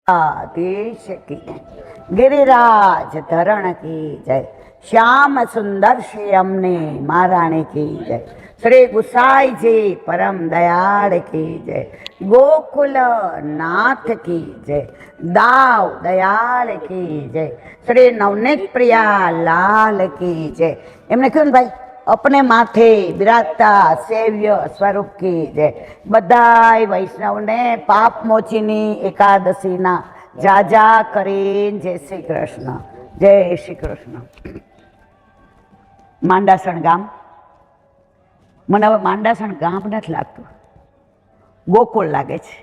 देश की गिरिराज धरण की जय। श्याम सुंदर श्याम ने महाराणी की जय। श्री गुसाई जी परम दयाल की जय। गोकुल नाथ की जय। दाव दयाल की जय। श्री नवनीत प्रिया लाल की जय। एमने क्यों भाई अपने माथे बिराजता सेव्य स्वरूप की जय। बधाई वैष्णव ने पाप मोचीनी एकादशी ना जाजा करीन जय श्री कृष्ण। जय श्री कृष्ण। માંડાસણ ગામ મને હવે માંડાસણ ગામ નથી લાગતું, ગોકુળ લાગે છે.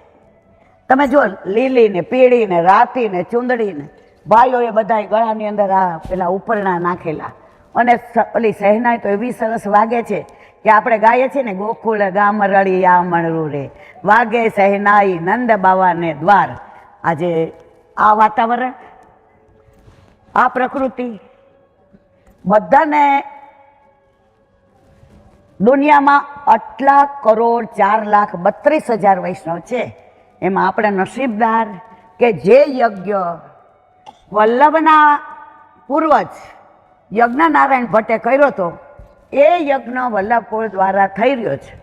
તમે જો લીલી ને પીળી ને રાતી ને ચૂંદડી ને ભાઈઓએ બધા ગળાની અંદર આ પેલા ઉપરણા નાખેલા અને ઓલી સહેનાઈ તો એવી સરસ વાગે છે કે આપણે ગાઈએ છીએ ને ગોકુળ ગામ રળિયા મણરું રે વાગે સહેનાઈ નંદ બાવાને દ્વાર. આજે આ વાતાવરણ આ પ્રકૃતિ બધાને દુનિયામાં આટલા કરોડ 4,32,000 વૈષ્ણવ છે, એમાં આપણે નસીબદાર કે જે યજ્ઞ વલ્લભના પૂર્વજ યજ્ઞનારાયણ ભટ્ટે કર્યો હતો એ યજ્ઞ વલ્લભકુળ દ્વારા થઈ રહ્યો છે.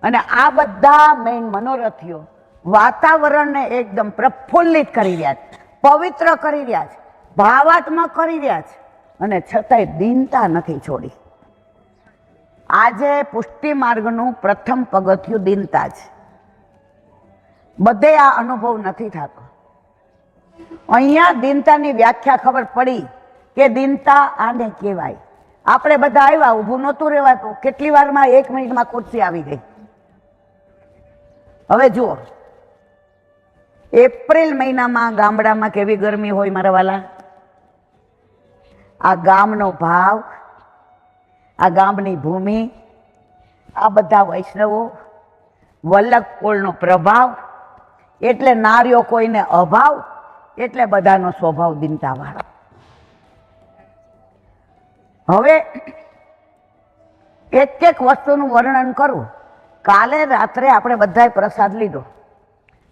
અને આ બધા મેઇન મનોરથીઓ વાતાવરણને એકદમ પ્રફુલ્લિત કરી રહ્યા છે, પવિત્ર કરી રહ્યા છે, ભાવાત્મક કરી રહ્યા છે અને છતાંય દીનતા નથી છોડી. આજે પુષ્ટિ માર્ગનું પ્રથમ પગથિયું દીનતા છે. બધે આ અનુભવ નથી થતો. અહીંયા દીનતાની વ્યાખ્યા ખબર પડી કે દીનતા આને કહેવાય. આપણે બધા આવ્યા, ઊભું નહોતું રહેવાતું, કેટલી વારમાં 1 મિનિટમાં ખુરશી આવી ગઈ. હવે જુઓ, એપ્રિલ મહિનામાં ગામડામાં કેવી ગરમી હોય મારા વાલા. આ ગામનો ભાવ, આ ગામની ભૂમિ, આ બધા વૈષ્ણવો, વલ્લભકુળનો પ્રભાવ, એટલે નારીઓ કોઈને અભાવ, એટલે બધાનો સ્વભાવ દીનતાવાળો. હવે એક એક વસ્તુનું વર્ણન કરું. કાલે રાત્રે આપણે બધાએ પ્રસાદ લીધો,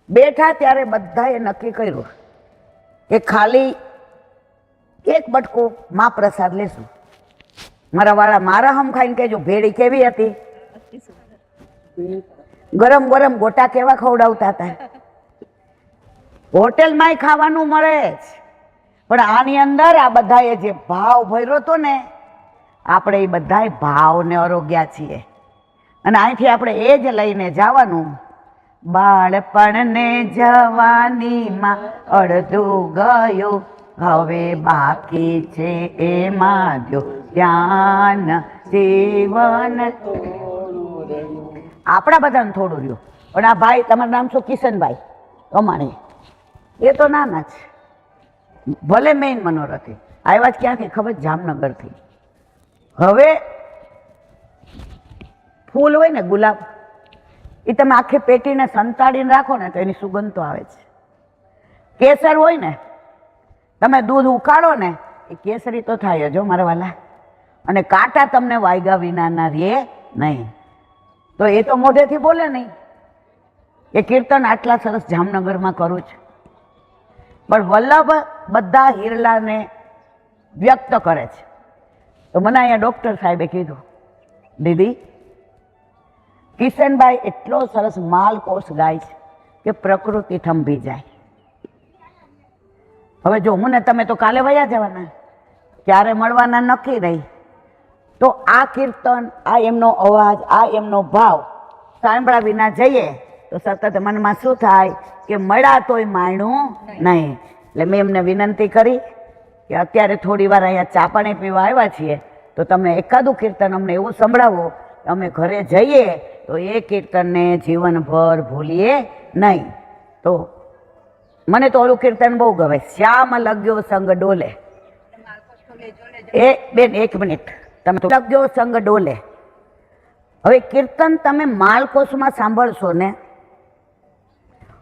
બેઠા ત્યારે બધાએ નક્કી કર્યું કે ખાલી એક બટકું માં પ્રસાદ લેશું. મારા વાળા મારા હમ ખાઈને કહેજો ભેળી કેવી હતી, ગરમ ગરમ ગોટા કેવા ખવડાવતા હતા. હોટેલમાંય ખાવાનું મળે જ, પણ આની અંદર આ બધાએ જે ભાવ ભર્યો હતો ને, આપણે એ બધાય ભાવને અરોગ્યા છીએ અને અહીંથી આપણે એ જ લઈને જવાનું. બાળપણને જવાનીમાં અડધું ગયું, હવે બાકી છે એમાં જો ધ્યાન જીવન. આપણા બધાને થોડું રહ્યું, પણ આ ભાઈ, તમારું નામ શું? કિશનભાઈ અમાણે, એ તો નાના છે, ભલે મેઇન મનોરથી આવ્યા જ ક્યાંથી ખબર? જામનગરથી. હવે ફૂલ હોય ને ગુલાબ, એ તમે આખી પેટીને સંતાડીને રાખો ને તો એની સુગંધ તો આવે છે. કેસર હોય ને, તમે દૂધ ઉકાળો ને એ કેસરી તો થાય જ મારા વાલા, અને કાંટા તમને વાયગા વિનાના રે નહીં. તો એ તો મોઢેથી બોલે નહીં એ કીર્તન આટલા સરસ જામનગરમાં કરું છું, પણ વલ્લભ બધા હિરલાને વ્યક્ત કરે છે. તો મને અહીંયા ડૉક્ટર સાહેબે કીધું, દીદી કિશનભાઈ એટલો સરસ માલકોષ ગાય છે કે પ્રકૃતિ થંભી જાય. હવે જો હું ને તમે તો કાલે વયા જવાના, ક્યારે મળવાના નક્કી રહી. તો આ કીર્તન, આ એમનો અવાજ, આ એમનો ભાવ સાંભળ્યા વિના જઈએ તો સતત મનમાં શું થાય કે મળ્યા તોય માણ્યું નહીં. એટલે મેં એમને વિનંતી કરી કે અત્યારે થોડી વાર અહીંયા ચા પાણી પીવા આવ્યા છીએ તો તમે એકાદું કીર્તન અમને એવું સંભળાવો કે અમે ઘરે જઈએ તો એ કીર્તનને જીવનભર ભૂલીએ નહીં. તો મને તો ઓલું કીર્તન બહુ ગમે, શ્યામ લગ્યો સંગ ડોલે. એ બેન 1 મિનિટ, તમે તો લગ્યો સંગ ડોલે. હવે કીર્તન તમે માલકોષમાં સાંભળશો ને,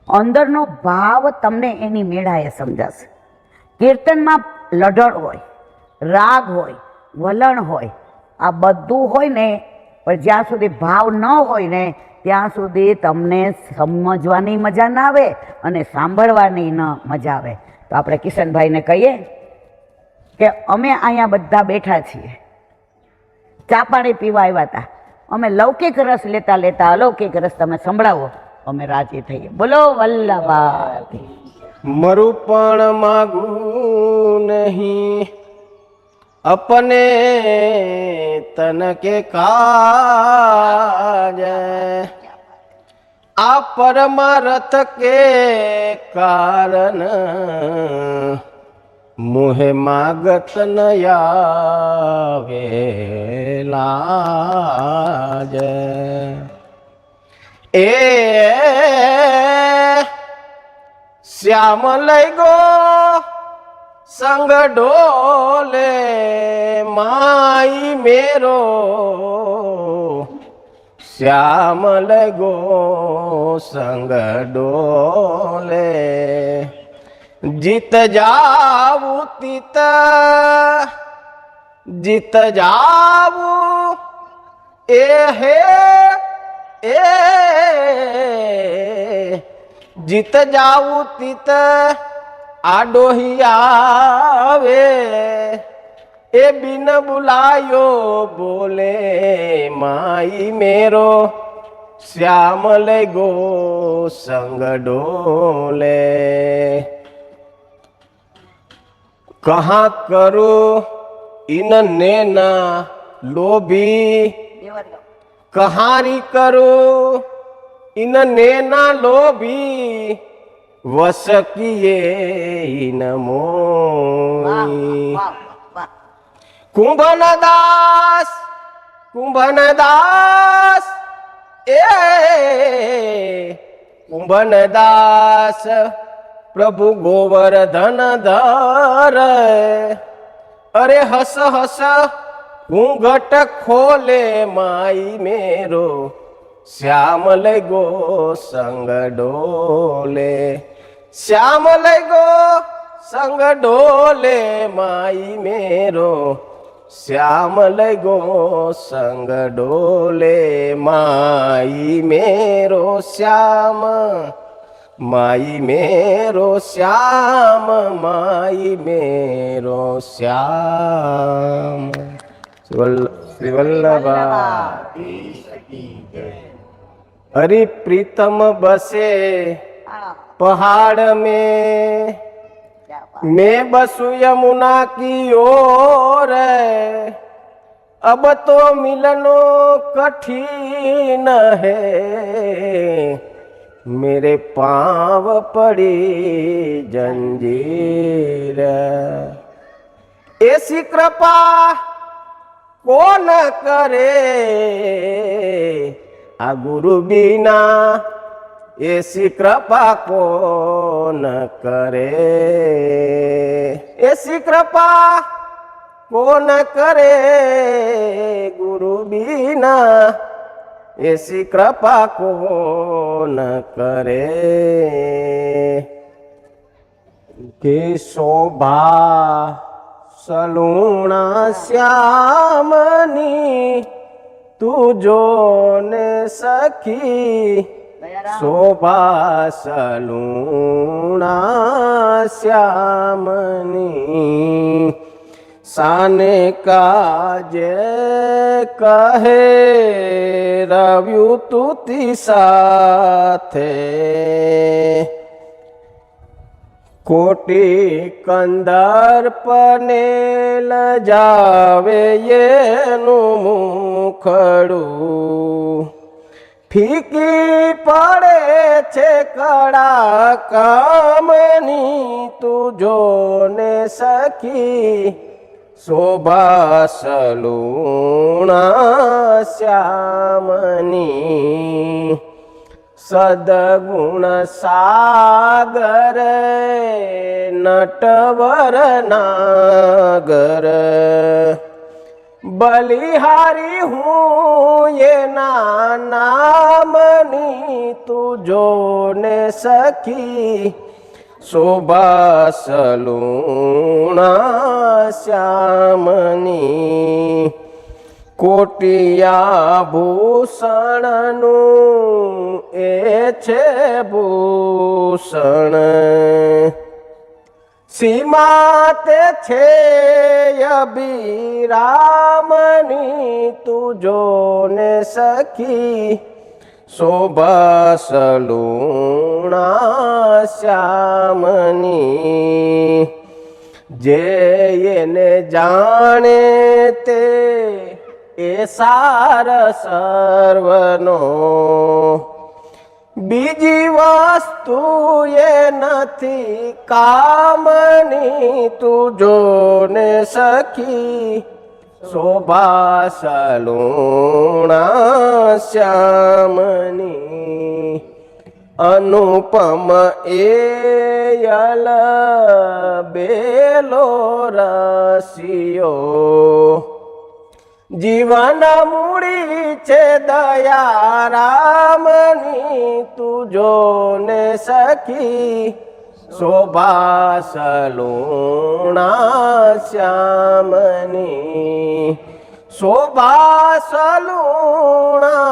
અંદરનો ભાવ તમને એની મેળાએ સમજાશે. કીર્તનમાં લઢણ હોય, રાગ હોય, વલણ હોય, આ બધું હોય ને પણ જ્યાં સુધી ભાવ ન હોય ને ત્યાં સુધી તમને સમજવાની મજા ના આવે અને સાંભળવાની ન મજા આવે. તો આપણે કિશનભાઈને કહીએ કે અમે અહીંયા બધા બેઠા છીએ, ચા પાણી પીવા આવ્યા હતા, અમે લૌકિક રસ લેતા લેતા અલૌકિક રસ તમે સંભળાવો, અમે રાજી થઈએ. બોલો વલ્લભા. મરું પણ માગું નહીં अपने तन के काज, आ परमारथ के कारण मुहे मागत न आवे लाज। ए श्याम लई गो संग डोले माई मेरो, श्याम लगो संग डोले, जीत जाऊ तीत जीत जाऊ ए हे ए जीत जाऊ तीत आडो ही आवे, ए बिन बुलायो बोले माई मेरो, श्याम लगो संग डोले। कहाँ करो इन नैना लोभी, कहारी करो इन नैना लोभी, वस किए न मोई। कुंभन दास ए कुंभन दास प्रभु गोवर्धन धर, अरे हस हस घूंघट खोले माई मेरो, श्याम लगो संग डोले, श्याम लगो संग डोले माई मेरो, श्याम लगो संग डोले माई मेरो, श्याम माई मेरो श्याम, माई मेरो श्याम। श्री वल्लभा हरि प्रीतम बसे पहाड़ में, मैं बसु यमुना की ओर, अब तो मिलनो कठिन है, मेरे पाँव पड़ी जंजीर, ऐसी कृपा कौन करे, आ गुरु बिना ऐसी कृपा कौन करे, ऐसी कृपा कौन करे, गुरु बिना ऐसी कृपा कौन करे। के शोभा सलूणा श्यामनी, तू जो ने सखी, शोभा सलूणा श्यामनी, साने काजे कहे रव्यु तुति साथे, कोटि कंदर्पने लजावे ये नु मुखड़ू, फीकी पड़े छे कड़ा कामनी, तू जो ने सखी, शोभा सलूणा श्यामनी, सदगुण सागर नटवर नागर, बलिहारी हूँ ये नामनी, तू जो ने सखी, शोभा सलूणा श्यामनी, કોટિયા ભૂષણનું એ છે ભૂષણ, સીમા તે છે અભિરામની, તું જોને સખી શોભા સલુણા શ્યામની. જે એને જાણે તે એ સાર સર્વનો, બીજી વસ્તુ એ નથી કામની, તું જોને સખી શોભા સલુણા શ્યામની. અનુપમ એયલ બેલો રસિયો, જીવન મૂડી છે દયા રામની, તું જોને સખી શોભા સલુણા શ્યામની. શોભા સલુણા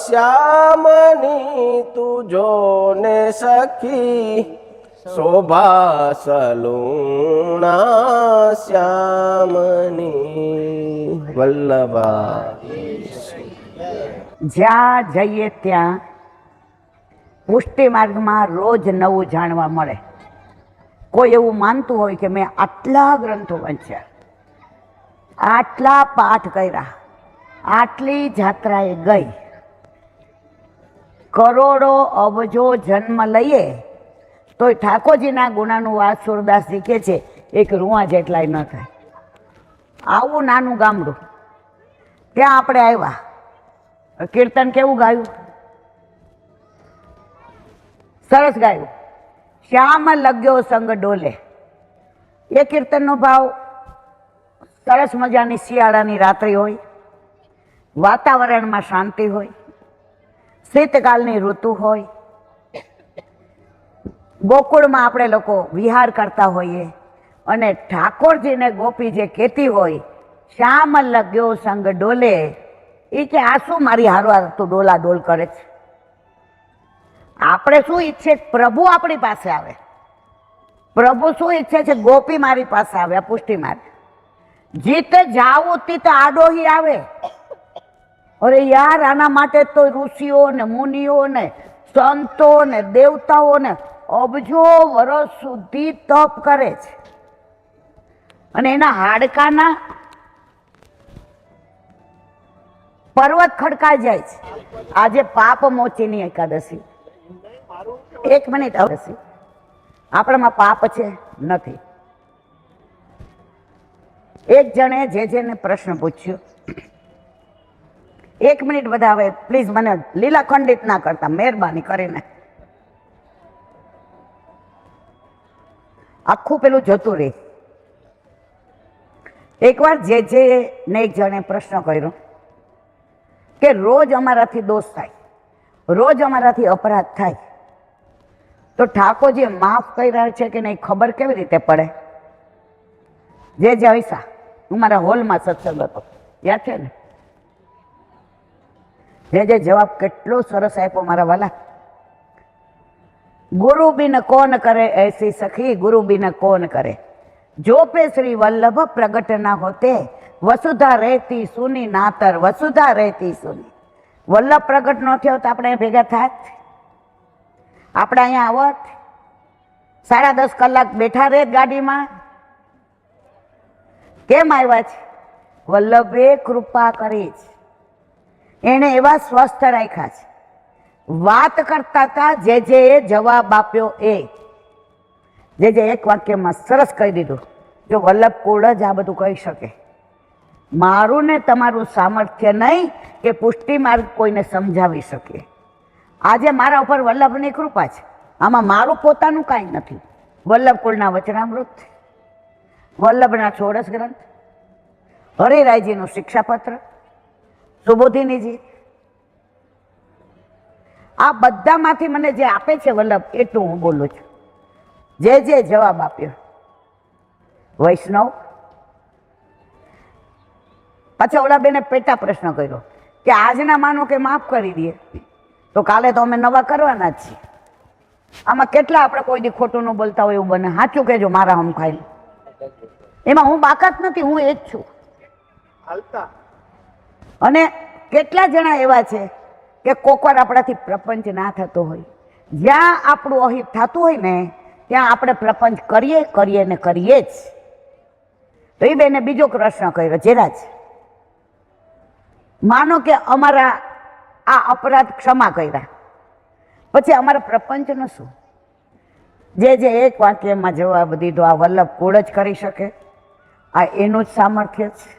શ્યામની, તું જોને સખી શોભા સલુણા શ્યામની. વલ્લભા જ્યાં જઈએ ત્યાં પુષ્ટિ માર્ગમાં રોજ નવું જાણવા મળે. કોઈ એવું માનતું હોય કે મેં આટલા ગ્રંથો વાંચ્યા, આટલા પાઠ કર્યા, આટલી જાત્રાએ ગઈ, કરોડો અબજો જન્મ લઈએ તોય ઠાકોરજીના ગુણાનું વાત સુરદાસજી કહે છે એક રૂઆ જેટલાય ન થાય. આવું નાનું ગામડું, ત્યાં આપણે આવ્યા. કીર્તન કેવું ગાયું? સરસ ગાયું. શ્યામ લગ્યો સંગ ડોલે. એ કીર્તનનો ભાવ સરસ મજાની શિયાળાની રાત્રિ હોય, વાતાવરણમાં શાંતિ હોય, શીતકાળની ઋતુ હોય, ગોકુળમાં આપણે લોકો વિહાર કરતા હોઈએ અને ઠાકોરજીને ગોપી જે કહેતી હોય શ્યામ લગ્યો સંગ ડોલે, એ કે આ શું મારી હારવાર તું ડોલા ડોલ કરે છે? આપણે શું ઈચ્છે? પ્રભુ આપણી પાસે આવે. પ્રભુ શું ઈચ્છે છે? ગોપી મારી પાસે આવે. આ પુષ્ટિ માર્ગ. જીતે જાવું તીતે આડોહી આવે. અરે યાર, આના માટે તો ઋષિઓ ને મુનિઓ ને સંતો ને દેવતાઓ ને અબજો વર્ષ સુધી તપ કરે છે અને એના હાડકાના પર્વત ખડકાઈ જાય છે. આજે પાપ મોચીની એકાદશી. એક મિનિટ, એકાદશી આપણામાં પાપ છે? નથી. એક જણે જેને પ્રશ્ન પૂછ્યો, એક મિનિટ બધા, હવે પ્લીઝ મને લીલા ખંડિત ના કરતા, મહેરબાની કરીને. આખું પેલું જતું રહે. એકવાર જે ને એક જણે પ્રશ્ન કર્યો કે રોજ અમારાથી દોષ થાય, રોજ અમારાથી અપરાધ થાય, તો ઠાકોરજી માફ કરી રહ્યા છે કે નહીં ખબર કેવી રીતે પડે? જે હૈસા હું મારા હોલમાં સત્સંગ હતો, યાદ છે ને? જે જવાબ કેટલો સરસ આપ્યો મારા વાલા. ગુરુ બિન કોન કરે ऐसी सखी, गुरु बिन कौन करे, जो पे श्री वल्लभ प्रगट ना होते, वसुधा रहती सुनी नातर, वसुधा रहती सुनी. વલ્લભ પ્રગટ ન થયો તો આપણે ભેગા થાત? આપણે અહીંયા આવત? 10.5 કલાક બેઠા રહે ગાડીમાં? કેમ આવ્યા છે? વલ્લભે કૃપા કરી છે. એને એવા સ્વસ્થ રાખ્યા છે. વાત કરતા હતા, જે જવાબ આપ્યો એ જે એક વાક્યમાં સરસ કહી દીધું. જો વલ્લભ કુળ જ આ બધું કહી શકે. મારું ને તમારું સામર્થ્ય નહીં કે પુષ્ટિ માર્ગ કોઈને સમજાવી શકે. આજે મારા ઉપર વલ્લભની કૃપા છે. આમાં મારું પોતાનું કાંઈ નથી. વલ્લભ કુળના વચનામૃત, વલ્લભના 16 ગ્રંથ, હરિરાયજીનું શિક્ષાપત્ર, સુબોધિનીજી, આ બધામાંથી મને જે આપે છે વલ્લભ, એટલું હું બોલું છું. જે જવાબ આપ્યો વૈષ્ણવ પાછા ઓલા બેને પેટા પ્રશ્ન કર્યો કે આજના માનો કે માફ કરી દઈએ તો કાલે તો અમે નવા કરવાના જ છીએ. આમાં કેટલા આપણે કોઈ દી ખોટું ન બોલતા હોય એવું બને? સાચું કહેજો મારા હમ ખાઈ. એમાં હું બાકાત નથી, હું એ જ છું. અને કેટલા જણા એવા છે કે કોકવાર આપણાથી પ્રપંચ ના થતો હોય, જ્યાં આપણું અહિત થતું હોય ને ત્યાં આપણે પ્રપંચ કરીએ ને કરીએ જ. તો એ બેને બીજો પ્રશ્ન કર્યો, જેરાજ માનો કે અમારા આ અપરાધ ક્ષમા કર્યા, પછી અમારા પ્રપંચનું શું? જે એક વાક્યમાં જવાબ દીધો, આ વલ્લભ કુળ જ કરી શકે, આ એનું જ સામર્થ્ય છે.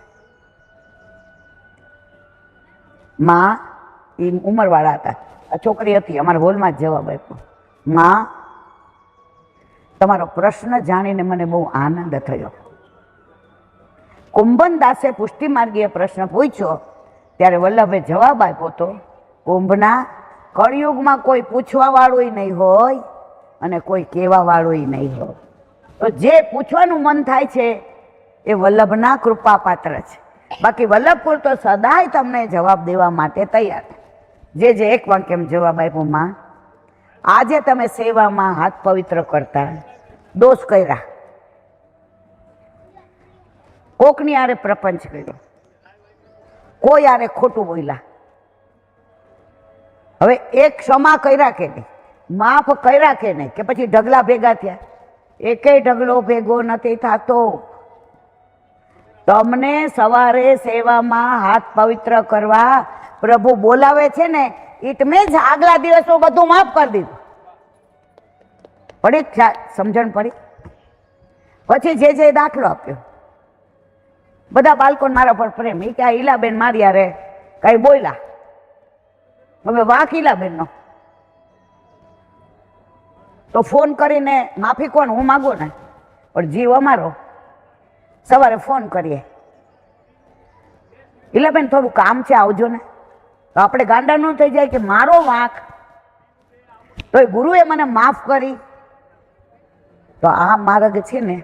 માં એ ઉંમરવાળા હતા, આ છોકરી હતી, અમારા હોલમાં જ જવાબ આપ્યો, માં તમારો પ્રશ્ન જાણીને મને બહુ આનંદ થયો. કુંભનદાસે પુષ્ટિ માર્ગીય પ્રશ્ન પૂછ્યો ત્યારે વલ્લભે જવાબ આપ્યો તો, કુંભના કળિયુગમાં કોઈ પૂછવા વાળું નહીં હોય અને કોઈ કહેવા વાળું નહીં હોય. તો જે પૂછવાનું મન થાય છે એ વલ્લભના કૃપા પાત્ર છે. બાકી વલ્લભકુળ તો સદાય તમને જવાબ દેવા માટે તૈયાર. જે એક વાક્યમાં જવાબ આપ્યો, માં આજે તમે સેવામાં હાથ પવિત્ર કરતા દોષ કર્યા, કોકની આરે પ્રપંચ કર્યો, કોઈ આરે ખોટું બોલ્યા, હવે એક ક્ષમા કર્યા કે નહીં, માફ કર્યા કે નહીં, કે પછી ઢગલા ભેગા થયા? એકેય ઢગલો ભેગો નથી થતો. તમને સવારે સેવામાં હાથ પવિત્ર કરવા પ્રભુ બોલાવે છે ને, ઈટ મેં જ આગલા દિવસો બધું માફ કરી દીધું. પડી સમજણ પડી? પછી જે દાખલો આપ્યો, બધા બાળકોને મારા પર પ્રેમ, એ કે આ ઈલાબેન મારી યારે કઈ બોલ્યા, હવે વાંક ઈલાબેનનો, તો ફોન કરીને માફી કોણ? હું માગું ને, પણ જીવ અમારો. સવારે ફોન કરીએ, ઈલાબેન થોડું કામ છે આવજો ને, તો આપણે ગાંડા ન થઈ જાય કે મારો વાંક, તો એ ગુરુએ મને માફ કરી. તો આ માર્ગ છે ને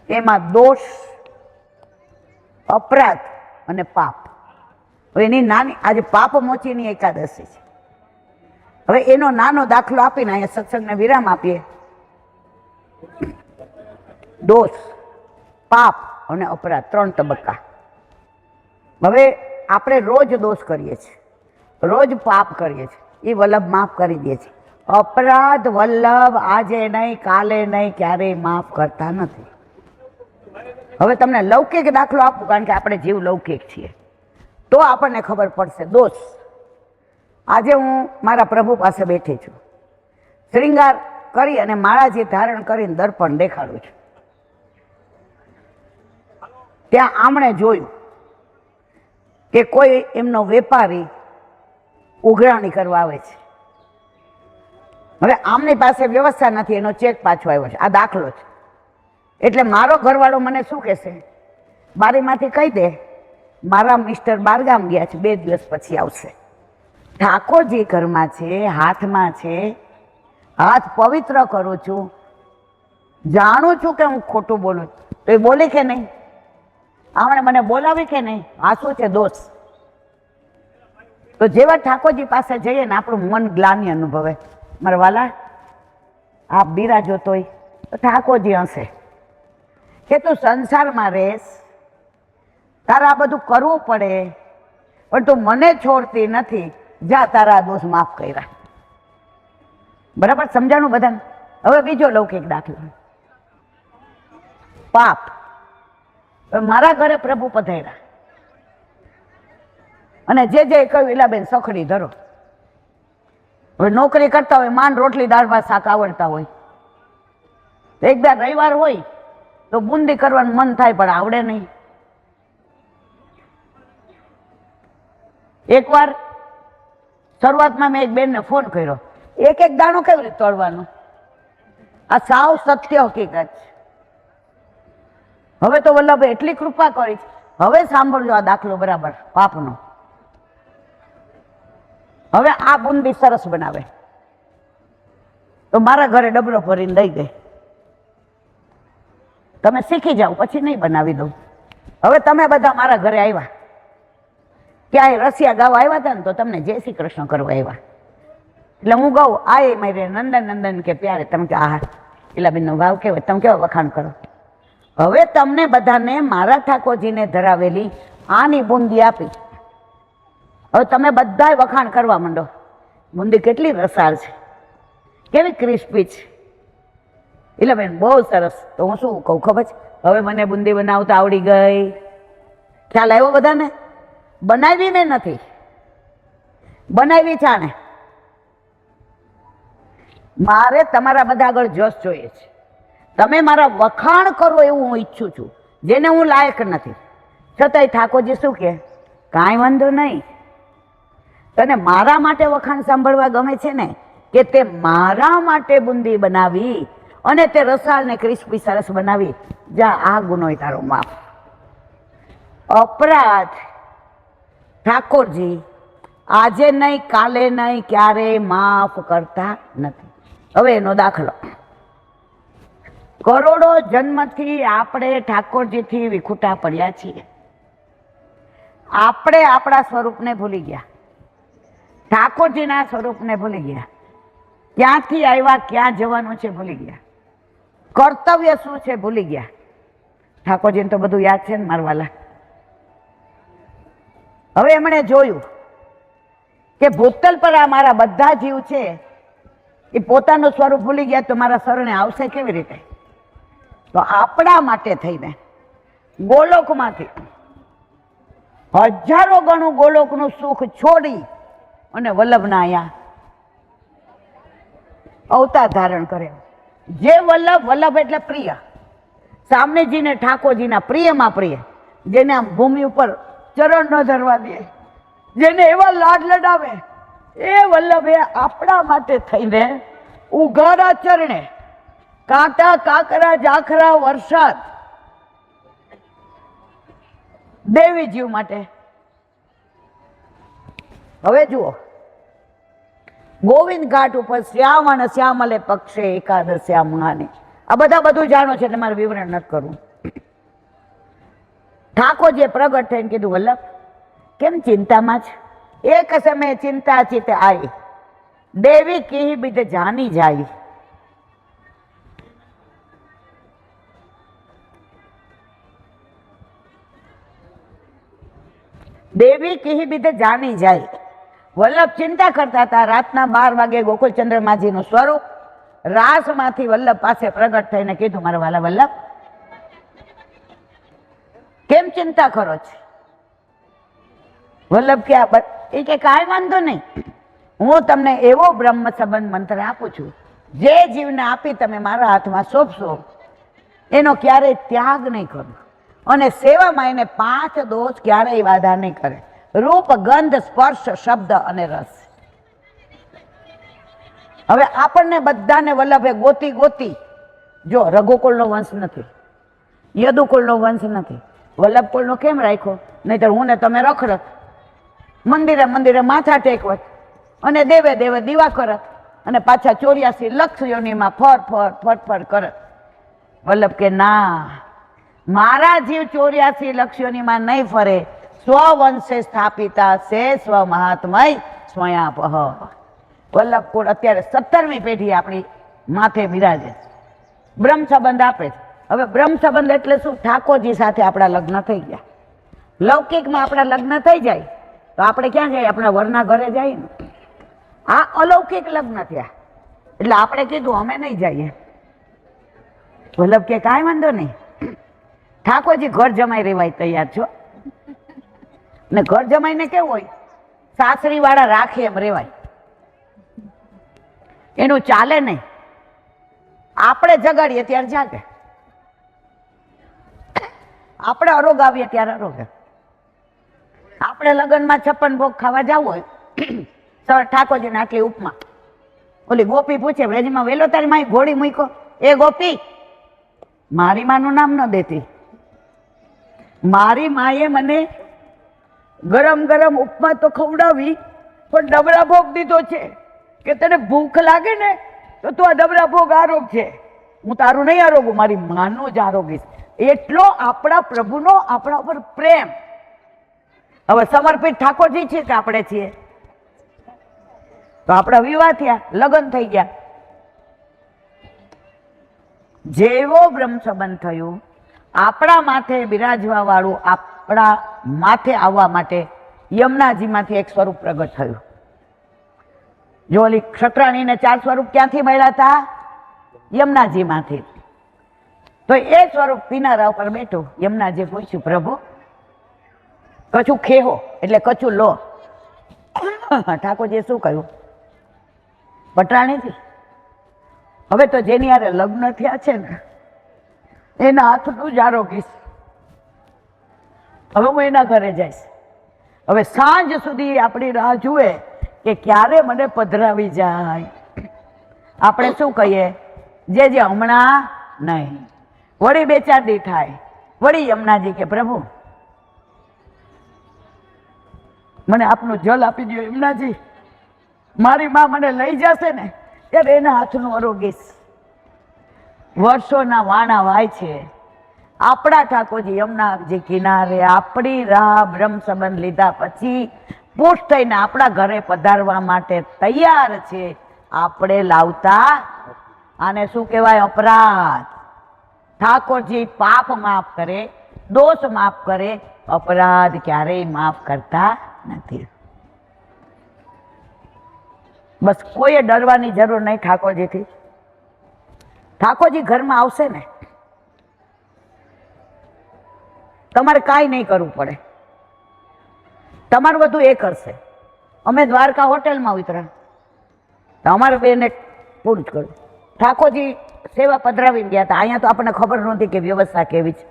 એમાં દોષ, અપરાધ અને પાપ. હવે એની નાની, આજે પાપ મોચીની એકાદશી છે. હવે એનો નાનો દાખલો આપીને અહીંયા સત્સંગને વિરામ આપીએ. દોષ, પાપ અને અપરાધ, 3 તબક્કા. હવે આપણે રોજ દોષ કરીએ છીએ, રોજ પાપ કરીએ છીએ, એ વલ્લભ માફ કરી દે છે. અપરાધ વલ્લભ આજે નહીં, કાલે નહીં, ક્યારેય માફ કરતા નથી. હવે તમને લૌકિક દાખલો આપું, કારણ કે આપણે જીવ લૌકિક છીએ, તો આપણને ખબર પડશે. દોષ, આજે હું મારા પ્રભુ પાસે બેઠી છું, શ્રૃંગાર કરી અને માળાજી ધારણ કરીને દર્પણ દેખાડું છું. ત્યાં આમણે જોયું કે કોઈ એમનો વેપારી ઉઘરાણી કરવા આવે છે. હવે આમની પાસે વ્યવસ્થા નથી, એનો ચેક પાછો આવ્યો છે, આ દાખલો છે. એટલે મારો ઘરવાળો મને શું કહેશે? બારીમાંથી કહી દે મારા મિસ્ટર બારગામ ગયા છે, 2 દિવસ પછી આવશે. ઠાકોરજી ઘરમાં છે, હાથમાં છે, હાથ પવિત્ર કરું છું, જાણું છું કે હું ખોટું બોલું, તો એ બોલી કે નહીં? આમણે મને બોલાવી કે નહીં? આ શું છે? દોષ. તો જેવા ઠાકોરજી પાસે જઈએ ને આપણું મન ગ્લાનિ અનુભવે, મારા વાલા આપ બિરાજો તોય, તો ઠાકોરજી હશે કે તું સંસારમાં રહેશ, તારે આ બધું કરવું પડે, પણ તું મને છોડતી નથી, જા તારા દોષ માફ કર્યા. બરાબર સમજાણું બધાને? હવે બીજો લૌકિક દાખલો, પાપ. મારા ઘરે પ્રભુ પધાર્યા અને જે કહ્યું, ઈલાબેન સખડી ધરો. હવે નોકરી કરતા હોય, માંડ રોટલી દાળ ભાત શાક આવડતા હોય, એક દર રવિવાર હોય તો બુંદી કરવાનું મન થાય પણ આવડે નહીં. એકવાર શરૂઆતમાં મેં એક બેનને ફોન કર્યો, એક દાણો કેવી રીતે તોડવાનો? આ સાવ સત્ય હકીકત છે. હવે તો વલ્લભે એટલી કૃપા કરી, હવે સાંભળજો આ દાખલો બરાબર પાપનો. હવે આ બુંદી સરસ બનાવે, તો મારા ઘરે ડબરો ભરીને દઈ ગઈ, તમે શીખી જાઓ, પછી નહીં બનાવી દઉં. હવે તમે બધા મારા ઘરે આવ્યા, ક્યાંય રસિયા ગાવા આવ્યા હતા ને તો તમને જય શ્રી કૃષ્ણ કરવા આવ્યા, એટલે હું ગાઉં આય મારે નંદન નંદન કે પ્યારે, તમે કે આહા ઇલાબેનનો ભાવ કેવો, તમે કેવા વખાણ કરો. હવે તમને બધાને મારા ઠાકોરજીને ધરાવેલી આની બુંદી આપી, હવે તમે બધાય વખાણ કરવા માંડો. બુંદી કેટલી રસાળ છે, કેવી ક્રિસ્પી છે. એટલે બેન બહુ સરસ. તો હું શું કહું ખબર છે, હવે મને બુંદી બનાવતા આવડી ગઈ, ખ્યાલ આવ્યો બધાને. બનાવી મેં નથી, બનાવી છાણે. મારે તમારા બધા આગળ જસ જોઈએ છે. તમે મારા વખાણ કરો એવું હું ઈચ્છું છું, જેને હું લાયક નથી. છતાંય ઠાકોરજી શું કે, કાંઈ વાંધો નહીં, તને મારા માટે વખાણ સાંભળવા ગમે છે ને, કે તે મારા માટે બુંદી બનાવી અને તે રસાળ ને ક્રિસ્પી સરસ બનાવી. જા, આ ગુનો તારો માફ. અપરાધ ઠાકોરજી આજે નહીં, કાલે નહીં, ક્યારેય માફ કરતા નથી. હવે એનો દાખલો, કરોડો જન્મથી આપણે ઠાકોરજીથી વિખૂટા પડ્યા છીએ. આપણે આપણા સ્વરૂપને ભૂલી ગયા, ઠાકોરજીના સ્વરૂપને ભૂલી ગયા. ક્યાંથી આવ્યા, ક્યાં જવાનું છે ભૂલી ગયા, કર્તવ્ય શું છે ભૂલી ગયા. ઠાકોરજીને તો બધું યાદ છે ને મારવાલા. હવે એમણે જોયું કે ભૂતલ પર આ મારા બધા જીવ છે એ પોતાનું સ્વરૂપ ભૂલી ગયા, તો મારા શરણે આવશે કેવી રીતે? તો આપણા માટે થઈને ગોલોકમાંથી હજારો ગણું ગોલોકનું સુખ છોડી અને વલ્લભના અહીંયા અવતાર ધારણ કર્યો. જે વલ્લભ, વલ્લભ એટલે પ્રિય, સામનેજીને ઠાકોરજીના પ્રિયમાં પ્રિય, જેને આમ ભૂમિ ઉપર ચરણ ન ધરવા દે, જેને એવા લાડ લડાવે, એ વલ્લભે આપણા માટે થઈને ઉઘાડા ચરણે કાંટા, કાકરા, જાખરા, વરસાદ દેવી જીવ માટે. હવે જુઓ, ગોવિંદ ઘાટ ઉપર શ્યામણ શ્યામલે પક્ષે એકાદશ્યા મહાની, આ બધું જાણો છે, તમારે વિવરણ નથી કરવું. ઠાકોરજીએ પ્રગટ થઈને કીધું, વલ્લભ કેમ ચિંતામાં છે? એક સમય ચિંતા ચિત આઈ, દેવી કી બીજ જાની જાય. દેવી કી બીજ જાની જાય. વલ્લભ ચિંતા કરતા હતા. રાતના 12 વાગે ગોકુલચંદ્રમાજીનું સ્વરૂપ રાસમાંથી વલ્લભ પાસે પ્રગટ થઈને કીધું, મારા વાલા વલ્લભ કેમ ચિંતા કરો છો? વલ્લભ કે કાંઈ વાંધો નહીં, હું તમને એવો બ્રહ્મ સંબંધ મંત્ર આપું છું, જે જીવને આપી તમે મારા હાથમાં સોંપશો એનો ક્યારેય ત્યાગ નહીં કરો, અને સેવામાં એને 5 દોષ ક્યારેય બાધા નહીં કરે. રૂપ, ગંધ, સ્પર્શ, શબ્દ અને રસ. હવે આપણને બધાને વલ્લભે ગોતી, જો રઘુકુળનો વંશ નથી, યદુકુળનો વંશ નથી, વલ્લભ કુળનો કેમ રાખ્યો? નહીતર હું ને તમે રખડત, મંદિરે મંદિરે માથા ટેકવત અને દેવે દેવે દીવા કરત અને પાછા 84 લક્ષ યોનીમાં ફર કરત. વલ્લભ કે ના, મારા જીવ 84 લક્ષ યોનીમાં નહીં ફરે, સ્વવંશે સ્થાપિતા સે સ્વ મહાત્મય સ્વયાપહ. વલ્લભ કુળ અત્યારે 17મી પેઢી આપણી માથે બિરાજે, બ્રહ્મ સંબંધ આપે છે. હવે બ્રહ્મ સંબંધ એટલે શું? ઠાકોરજી સાથે આપણા લગ્ન થઈ ગયા. લૌકિકમાં આપણા લગ્ન થઈ જાય તો આપણે ક્યાં જઈએ? આપણા વરના ઘરે જઈએ ને. આ અલૌકિક લગ્ન થયા એટલે આપણે કીધું અમે નહીં જઈએ. વલ્લભ કે કાંઈ વાંધો નહીં, ઠાકોરજી ઘર જમાઈ રહેવાય તૈયાર છો. ને ઘર જમાઈને કેવું હોય? સાસરી વાળા રાખે એમ રેવાય, એનું ચાલે નહીં. આપણે જગાડીએ ત્યારે જાગે, આપણે અરોગાવીએ ત્યારે અરોગે. આપણે લગ્નમાં 56 ભોગ ખાવા જવું હોય, સર ઠાકોરજીને આટલી ઉપમા, ઓલી ગોપી પૂછે, વ્રજમાં વેલો તારી માઈ ઘોડી મૂકો. એ ગોપી, મારી માનું નામ ન દેતી. મારી માએ મને ગરમ ગરમ ઉપમા તો ખવડાવી, પણ ડબરા ભોગ દીધો છે કે તને ભૂખ લાગે ને તો તું આ ડબરા ભોગ આરોગ છે. હું તારું નહીં આરોગું, મારી માનું જ આરોગીશ. એટલો આપણા પ્રભુનો આપણા ઉપર પ્રેમ. હવે સમર્પિત ઠાકોરજી છે કે આપણે છીએ? તો આપણા વિવાહ થયા, લગ્ન થઈ ગયા. જેવો બ્રહ્મ સંબંધ થયું, આપણા માથે બિરાજવા વાળું આપણા માથે આવવા માટે યમુનાજીમાંથી એક સ્વરૂપ પ્રગટ થયું. જો ઓલી ક્ષત્રાણીને 4 સ્વરૂપ ક્યાંથી મળ્યા હતા? યમુનાજીમાંથી. તો એ સ્વરૂપ કિનારા ઉપર બેઠું. યમુનાજીએ પૂછ્યું, પ્રભુ કછું ખેહો, એટલે કછું લો. ઠાકોરજીએ શું કહ્યું? પટરાણીથી. હવે તો જેની હારે લગ્ન થયા છે ને એના હાથનું જ આરોગીશ. હવે હું એના ઘરે જઈશ. હવે સાંજ સુધી આપણી રાહ જુએ કે ક્યારે મને પધરાવી જાય. આપણે શું કહીએ? જે હમણાં નહીં, વળી 2-4 દી થાય. વળી યમુનાજી કે પ્રભુ મને આપનું જલ આપી દો. યમુનાજી, મારી માં મને લઈ જશે ને ત્યારે એના હાથનું આરોગીશ. વર્ષોના વાણા વાય છે. આપણા ઠાકોરજી યમુનાજી કિનારે આપણી રાહ બ્રહ્મ સંબંધ લીધા પછી પુષ્ટ થઈને આપણા ઘરે પધારવા માટે તૈયાર છે. આપણે લાવતા. આને શું કહેવાય? અપરાધ. ઠાકોરજી પાપ માફ કરે, દોષ માફ કરે, અપરાધ ક્યારેય માફ કરતા નથી. બસ કોઈએ ડરવાની જરૂર નહીં ઠાકોરજીથી. ઠાકોરજી ઘરમાં આવશે ને તમારે કાંઈ નહીં કરવું પડે. તમારું બધું એ કરશે. અમે દ્વારકા હોટેલમાં ઉતર્યા તો અમારે બેને પૂરું જ કર્યું. ઠાકોરજી સેવા પધરાવીને ગયા હતા. અહીંયા તો આપણને ખબર નહોતી કે વ્યવસ્થા કેવી છે.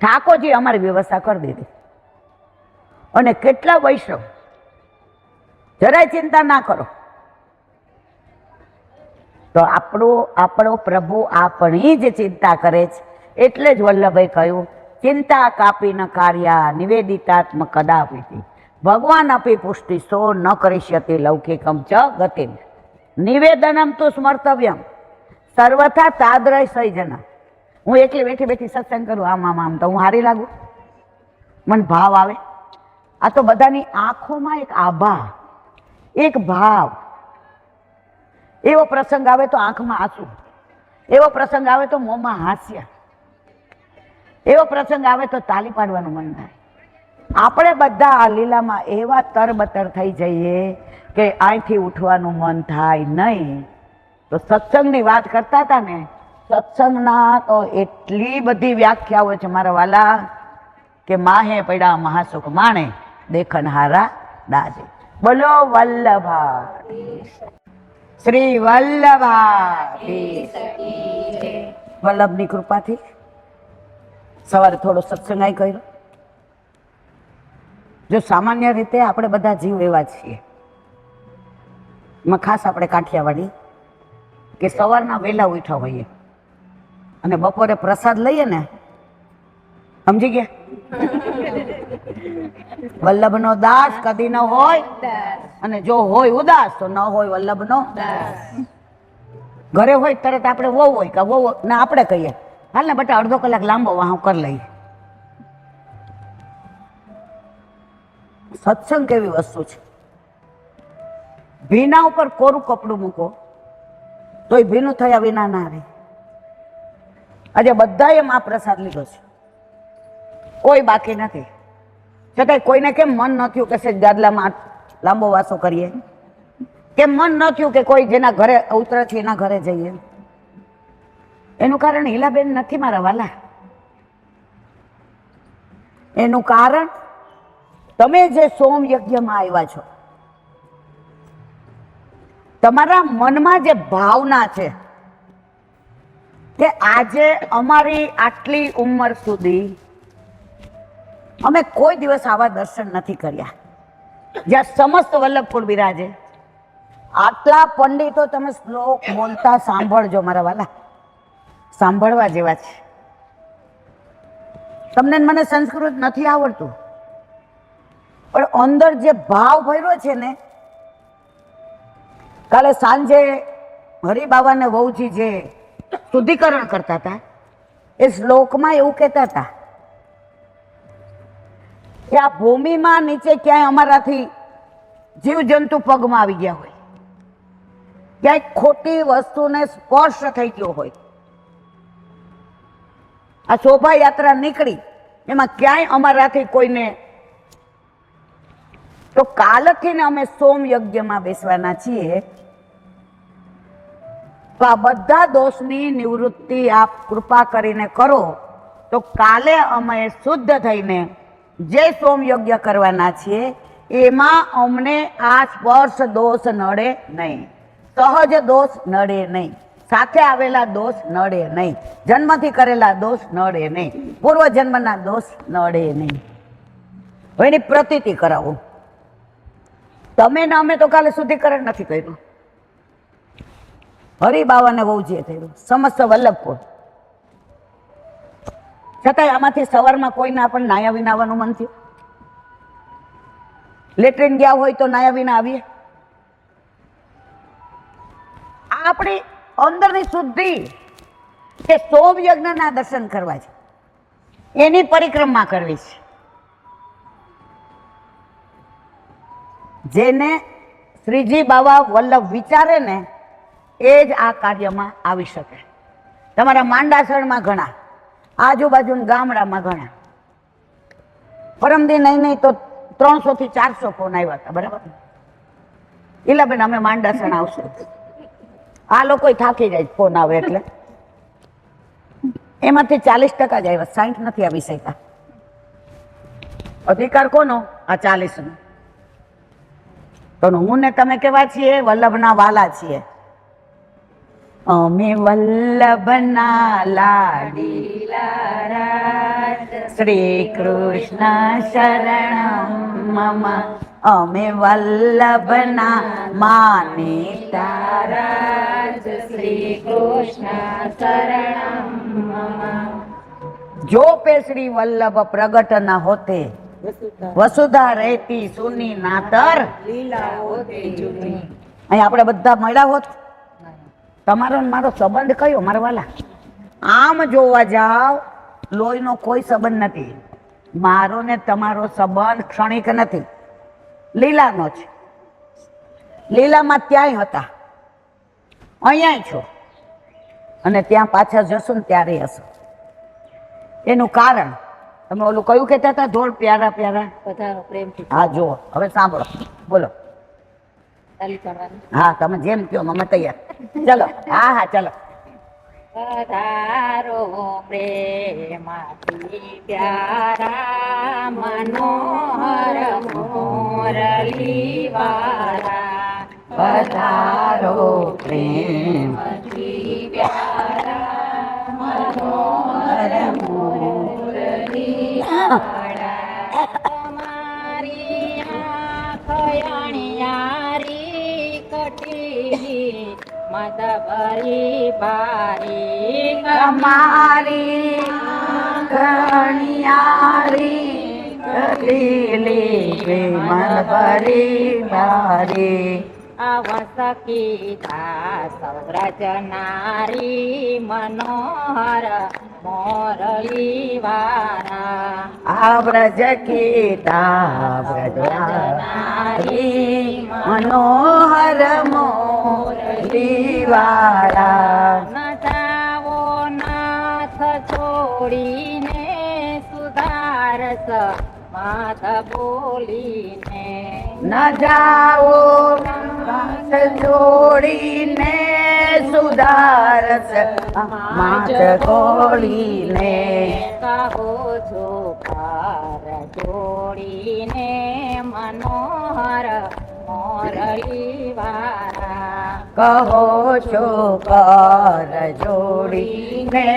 ઠાકોરજી અમારી વ્યવસ્થા કરી દીધી. અને કેટલા વૈષ્ણવ, જરાય ચિંતા ના કરો. તો આપણો પ્રભુ આપણી જ ચિંતા કરે છે. એટલે જ વલ્લભભાઈ કહ્યું, ચિંતા કાપી ન કાર્યા નિવેદિતાત્મ કદાપિ ભગવાન આપી પુષ્ટિ સો ન કરિષ્યતિ લૌકિકમ ચ ગતિમ નિવેદનમ તું સ્મર્તવ્યમ સર્વથા તાદ્રય સૈજન. હું એકલી બેઠી બેઠી સત્સંગ કરું, આમ તો હું હારી લાગુ? મને ભાવ આવે? આ તો બધાની આંખોમાં એક આભા, એક ભાવ. એવો પ્રસંગ આવે તો આંખમાં આંસુ, એવો પ્રસંગ આવે તો મોંમાં હાસ્ય, એવો પ્રસંગ આવે તો તાલી પાડવાનું મન થાય. આપણે બધા આ લીલામાં એવા તરબતર થઈ જઈએ કે અહીંથી ઉઠવાનું મન થાય નહીં. તો સત્સંગની વાત કરતા હતા ને, સત્સંગના તો એટલી બધી વ્યાખ્યાઓ છે મારા વાલા કે માહે પડ્યા મહાસુખ માણે દેખન હારા દાજે. બોલો વલ્લભા શ્રી વલ્લભા. વલ્લભની કૃપાથી સવારે થોડો સત્સંગ આઈ કર્યો. જો સામાન્ય રીતે આપણે બધા જીવ એવા છીએ, એમાં ખાસ આપણે કાઠિયાવાડી, કે સવારના વહેલા ઉઠ્યા હોઈએ અને બપોરે પ્રસાદ લઈએ ને, સમજી ગયા? વલ્લભનો દાસ કદી ન હોય, અને જો હોય ઉદાસ તો ન હોય વલ્લભનો. ઘરે હોય તરત આપણે વહુ હોય કે વહુ ના આપણે કહીએ હાલ ને બેટા અડધો કલાક લાંબો વાહ કરી લઈએ. સત્સંગ કેવી વસ્તુ છે. ભીના ઉપર કોરું કપડું મૂકો તોય ભીનું થયા વિના ના રહે. આજે બધાએ આ પ્રસાદ લીધો છે, કોઈ બાકી નથી. છતાંય કોઈને કેમ મન ન થયું કે ગાદલામાં લાંબો વાસો કરીએ? કેમ મન ન થયું કે કોઈ જેના ઘરે ઉતરે છે એના ઘરે જઈએ? એનું કારણ હીલાબેન નથી મારા વાલા. એનું કારણ તમે જે સોમ યજ્ઞમાં આવ્યા છો, તમારા મનમાં જે ભાવના છે કે આજે અમારી આટલી ઉંમર સુધી અમે કોઈ દિવસ આવા દર્શન નથી કર્યા જ્યાં સમસ્ત વલ્લભકુળ બિરાજે. આટલા પંડિતો તમે શ્લોક બોલતા સાંભળજો મારા વાલા, સાંભળવા જેવા છે. તમને મને સંસ્કૃત નથી આવડતું, પણ અંદર જે ભાવ ભર્યો છે ને, કાલે સાંજે હરિબાબાને વહુજી જે શુદ્ધિકરણ કરતા હતા એ શ્લોકમાં એવું કહેતા હતા કે આ ભૂમિમાં નીચે ક્યાંય અમારાથી જીવજંતુ પગમાં આવી ગયા હોય, ક્યાંય ખોટી વસ્તુને સ્પર્શ થઈ ગયો હોય, આ શોભાયાત્રા નીકળી એમાં ક્યાંય અમારાથી કોઈને, તો કાલથી ને અમે સોમ યજ્ઞમાં બેસવાના છીએ. તો આ બધા દોષની નિવૃત્તિ આપ કૃપા કરીને કરો તો કાલે અમે શુદ્ધ થઈને જે સોમ યજ્ઞ કરવાના છીએ એમાં અમને આ સ્પર્શ દોષ નડે નહીં, સહજ દોષ નડે નહીં, સાથે આવેલા દોષ નડે નહીં, જન્મથી કરેલા દોષ નડે નહીં, પૂર્વજન્મના દોષ નડે નહીં. હવે એની પ્રતીતિ કરાવો. તમે ને અમે તો કાલે શુદ્ધિકરણ નથી કર્યું. હરિબાવાને બહુ જે થયું સમસ્ત વલ્લભપુર, છતાંય આમાંથી સવારમાં કોઈને આપણને નાયા વિના આવવાનું મન થયું? લેટ્રિન ગયા હોય તો નાયા વિના આવીએ? આપણી અંદરની શુદ્ધિ કે સોમ યજ્ઞના દર્શન કરવા છે, એની પરિક્રમા કરવી છે. જેને શ્રીજી બાવા વલ્લભ વિચારે ને એ જ આ કાર્યમાં આવી શકે. તમારા માંડાસણમાં ઘણા, આજુબાજુના ગામડામાં ઘણા, પરમદી નહીં તો 300 થી 400 ફોન આવ્યા હતા. બરાબર, ઈલાબેન અમે માંડાસણ આવશું. આ લોકો થાકી જાય ફોન આવે એટલે. એમાંથી 40% જ આવ્યા, 60 નથી આવી શક્યા. અધિકાર કોનો? આ 40 નો. તો હું ને તમે કેવા છીએ? વલ્લભના વાલા છીએ. અમે વલ્લભના લાડીલા શ્રી કૃષ્ણ શરણમ મમ. અમે વલ્લભના માનીતા શ્રી કૃષ્ણ શરણમ મમ. જો પે શ્રી વલ્લભ પ્રગટ ન હોતે વસુધા રહેતી સુની નાતર લીલા હોતી જૂની. અહીં આપણે બધા મળ્યા હોત. તમારો ને મારો સંબંધ કયો મારા વાલા? આમ જોવા જાવ લોહીનો કોઈ સંબંધ નથી. મારો ને તમારો સંબંધ ક્ષણિક નથી, લીલાનો છે. લીલામાં ત્યાંય હતા, અહીંયા છો, અને ત્યાં પાછા જશો ને ત્યારે હશો. એનું કારણ તમે ઓલું કયું કહેતા હતા? ધોળ પ્યારા પ્યારા પધારો પ્રેમથી. હા જુઓ, હવે સાંભળો, બોલો. હા તમે જેમ કહો અમે તૈયાર. ચલો, હા હા ચલો. પધારો પ્રેમથી પ્યારા મનોહર મોરલી વાળા. પધારો પ્રેમ પ્યારા મનોહર મોરલી વાળા. તમારી આંખ અણિયારી કટીલી મદ ભરી બારી. તમારી ઘણિયારી લીલી મન ભરી બારી. અવસકી દાસ વ્રજનારી મનોહર મોરલી વાળા. આ વ્રજ કીતા વ્રજનારી મનોહર મોરલી વાળા. ન જાવો નાથ છોડીને સુધારસ માથ બોલીને. ન જાઓ છોડીને સુધારસ માથ ખોલીને. કહો છો કાર જોડીને મનોહર મોરલી વાળા. કહો છો કર જોડીને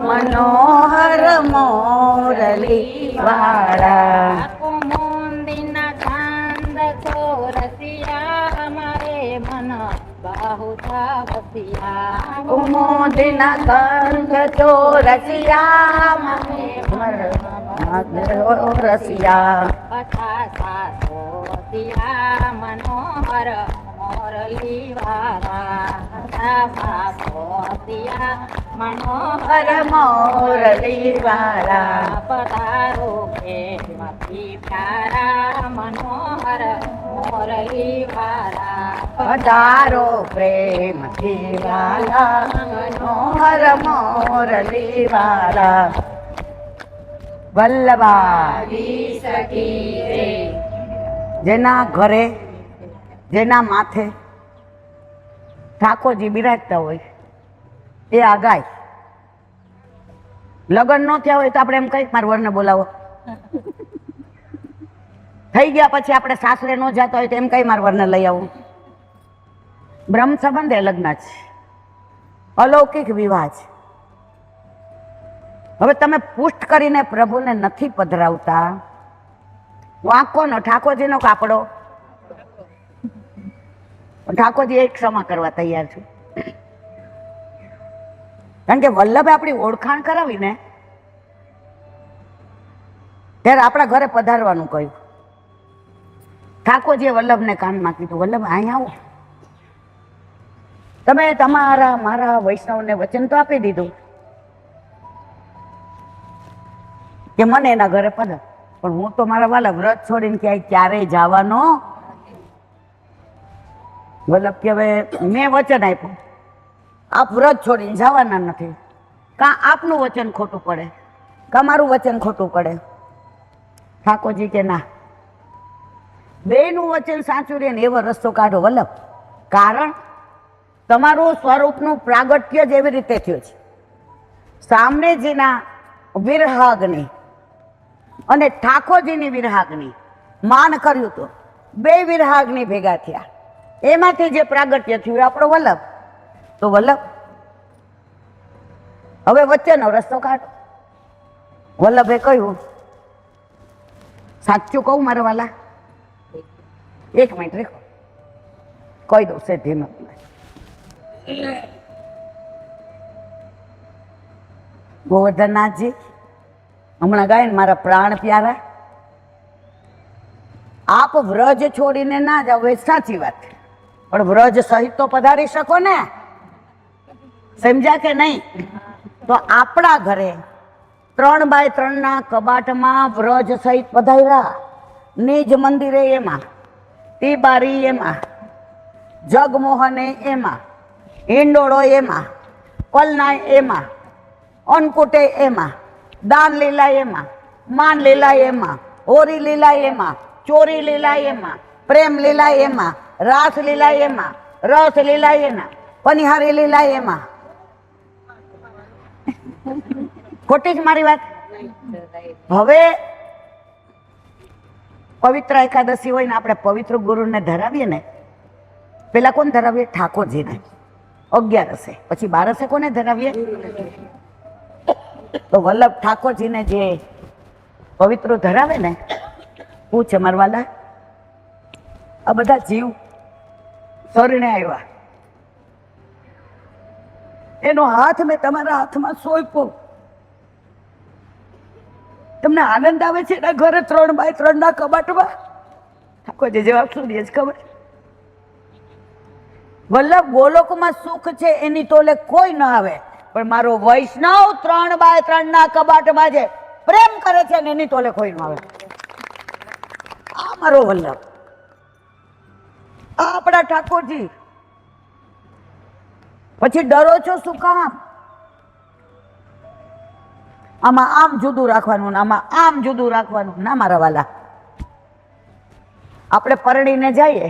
મનોહર મોરલી વાળા. કુમુંદીના કાંદ ચોરસિયા મારે મન બાહુધા વસિયા. કુમોદિના કંઠ ચોરસિયા રસિયા. કથા સાસોતિયા મનોહર મોરલી વાળા. કથા સાસોતિયા રસિયા મનોહર હર મોરલી વાળા પધારો પ્રેમથી પ્યારા મનોહર મોરલી વાળા પધારો પ્રેમથી વાલા મનોહર મોરલી વાળા વલ્લભા સખી રે જેના ઘરે જેના માથે ઠાકોરજી બિરાજતા હોય એ આ ગાય. લગ્ન ન થયા હોય તો આપણે એમ કઈ મારા વરને બોલાવો. થઈ ગયા પછી આપણે સાસરે ન જતા હોય તો એમ કઈ મારા વરને લઈ આવું. બ્રહ્મ સંબંધ એ લગ્ન છે, અલૌકિક વિવાહ છે. હવે તમે પુષ્ટ કરીને પ્રભુને નથી પધરાવતા, વાંક કોનો? ઠાકોરજીનો કાપડો. ઠાકોરજી એક ક્ષમા કરવા તૈયાર છું, કારણ કે વલ્લભે આપણી ઓળખાણ કરાવીને ત્યારે આપણા ઘરે પધારવાનું કહ્યું. ઠાકોરજીએ વલ્લભને કાનમાં કીધું, વલ્લભ અહીં આવો. તમે તમારા મારા વૈષ્ણવને વચન તો આપી દીધું કે મને એના ઘરે પધાર, પણ હું તો મારા વાલા વ્રત છોડીને ક્યારેય જવાનો. વલ્લભ કે હવે મેં વચન આપ્યું, આપ વ્રત છોડીને જવાના નથી. કાં આપનું વચન ખોટું પડે, કાં મારું વચન ખોટું પડે. ઠાકોરજી કે ના, બેયનું વચન સાચું રહે ને એવો રસ્તો કાઢો વલ્લભ. કારણ તમારું સ્વરૂપનું પ્રાગટ્ય જ એવી રીતે થયું છે. સામનેજીના વિરહાગ્નિ અને ઠાકોરજીની વિરહાગ્નિ માન કર્યું તો બે વિરહાગ્નિ ભેગા થયા, એમાંથી જે પ્રાગટ્ય થયું આપણો વલ્લભ. તો વલ્લભ હવે વચ્ચેનો રસ્તો કાઢો. વલ્લભે કહ્યું, સાચું કહું મારા વાલા? એક મિનિટ રેખો, કહી દઉં છે ધીમે. ગોવર્ધનનાથજી, હમણાં ગાય ને મારા પ્રાણ પ્યારા, આપ વ્રજ છોડીને ના જાઓ એ સાચી વાત, પણ વ્રજ સહિત તો પધારી શકો ને, સમજ્યા કે નહીં? તો આપણા ઘરે 3x3 ના કબાટમાં વ્રજ સહિત પધાર્યા. નિજ મંદિરે એમાં, તિબારી એમાં, જગમોહને એમાં, હિંડોળો એમાં, પલનાય એમાં, અન્નકૂટે એમાં, દાન લીલા એમાં, માન લીલા એમાં, હોરી લીલા એમાં, ચોરી લીલા એમાં, પ્રેમ લીલા એમાં, રાસ લીલા એમાં, રસ લીલા એમાં, પનિહારી લીલા એમાં. ખોટી જ મારી વાત? હવે પવિત્ર એકાદશી હોય ને આપણે પવિત્ર ગુરુને ધરાવીએ ને, પેલા કોણ ધરાવીએ? ઠાકોરજીને. 11 પછી 12 કોને ધરાવીએ? તો વલ્લભ ઠાકોરજીને જે પવિત્ર ધરાવે ને, પૂછે મારવાલા, આ બધા જીવ શરણે આવ્યા, એનો હાથ મેં તમારા હાથમાં સોંપ્યો, તમને આનંદ આવે છે એના ઘરે 3x3 ના કબાટમાં? ઠાકોરજી જવાબ શું દે છે ખબર? વલ્લભ ગોલોકમાં સુખ છે એની તોલે કોઈ ન આવે, પણ મારો વૈષ્ણવ 3x3 ના કબાટમાં જે પ્રેમ કરે છે ને એની તોલે કોઈ ન આવે. આ મારો વલ્લભ, આ આપણા ઠાકોરજી. પછી ડરો છો શું કામ? આમાં આમ જુદું રાખવાનું ને આમાં આમ જુદું રાખવાનું ના મારા વાલા. આપણે પરણીને જઈએ,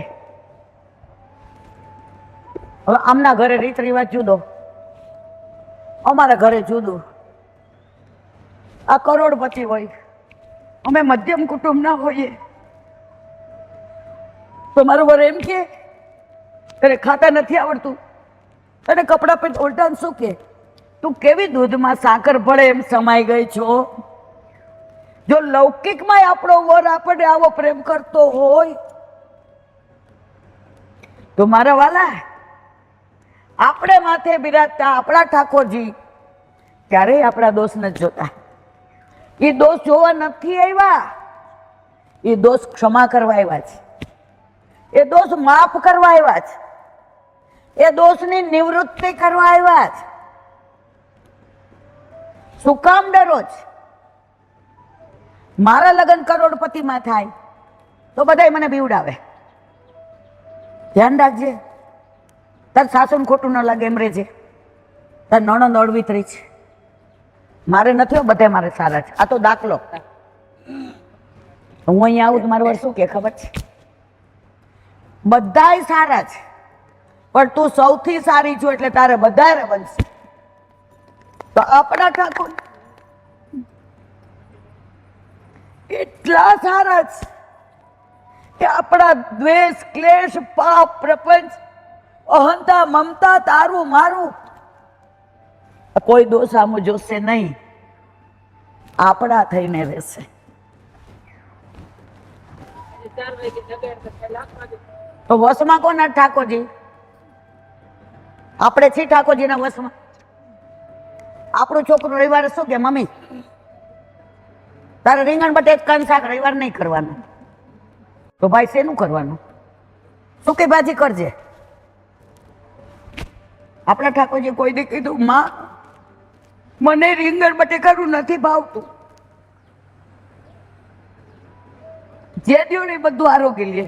હવે આમના ઘરે રીત રિવાજ જુદો, અમારા ઘરે જુદું. આ કરોડપતિ હોય, અમે મધ્યમ કુટુંબ ના હોઈએ, તો મારું વર એમ કે તને ખાતા નથી આવડતું, તને કપડાં પહેર ઉલટાન શું કે, તું કેવી દૂધમાં સાકર પડે એમ સમાઈ ગઈ છો. જો લૌકિકમાં આપણો વર આપણે આવો પ્રેમ કરતો હોય તો મારા વાલા, આપણે માથે બિરાજતા આપણા ઠાકોરજી ક્યારેય આપણા દોષ નથી જોતા. એ દોષ જોવા નથી આવ્યા, એ દોષ ક્ષમા કરવા આવ્યા છે, એ દોષ માફ કરવા આવ્યા છે, એ દોષની નિવૃત્તિ કરવા આવ્યા છે. શું કામ ડરો છો? મારા લગ્ન કરોડપતિમાં થાય તો બધાય મને બીવડાવે. ધ્યાન રાખજે, તાર સાસુને ખોટું ન લાગે એમ રહેજે. તાર નણંદ અળવિતરી છે, મારે નથી, બધા મારે સારા છે. આ તો દાખલો. હું અહીંયા આવું તો મારું વર શું કે ખબર છે? બધાય સારા છે, પણ તું સૌથી સારી છો એટલે તારે વધારે બનશે. તો આપણા ઠાકોર એટલા સારા છે કે આપણા દ્વેષ, ક્લેશ, પાપ, પ્રપંચ, અહંતા, મમતા, તારું મારું કોઈ દોષ આમ જોશે નહીં, આપણા થઈને રહેશે. તો વશમાં કોના ઠાકોરજી? આપણે છીએ ઠાકોરજીના વશમાં. આપણું છોકરું રવિવારે શું કે, મમ્મી તારે રીંગણ બટેટ કંદ શાક રવિવાર નહીં કરવાનું. તો ભાઈ શેનું કરવાનું? સૂકી ભાજી કરજે. આપણા ઠાકોરજી કોઈ દે કીધું, માં મને રીંગણ બટેકાનું નથી ભાવતું, જે દ્યો ને બધું આરોગી લે.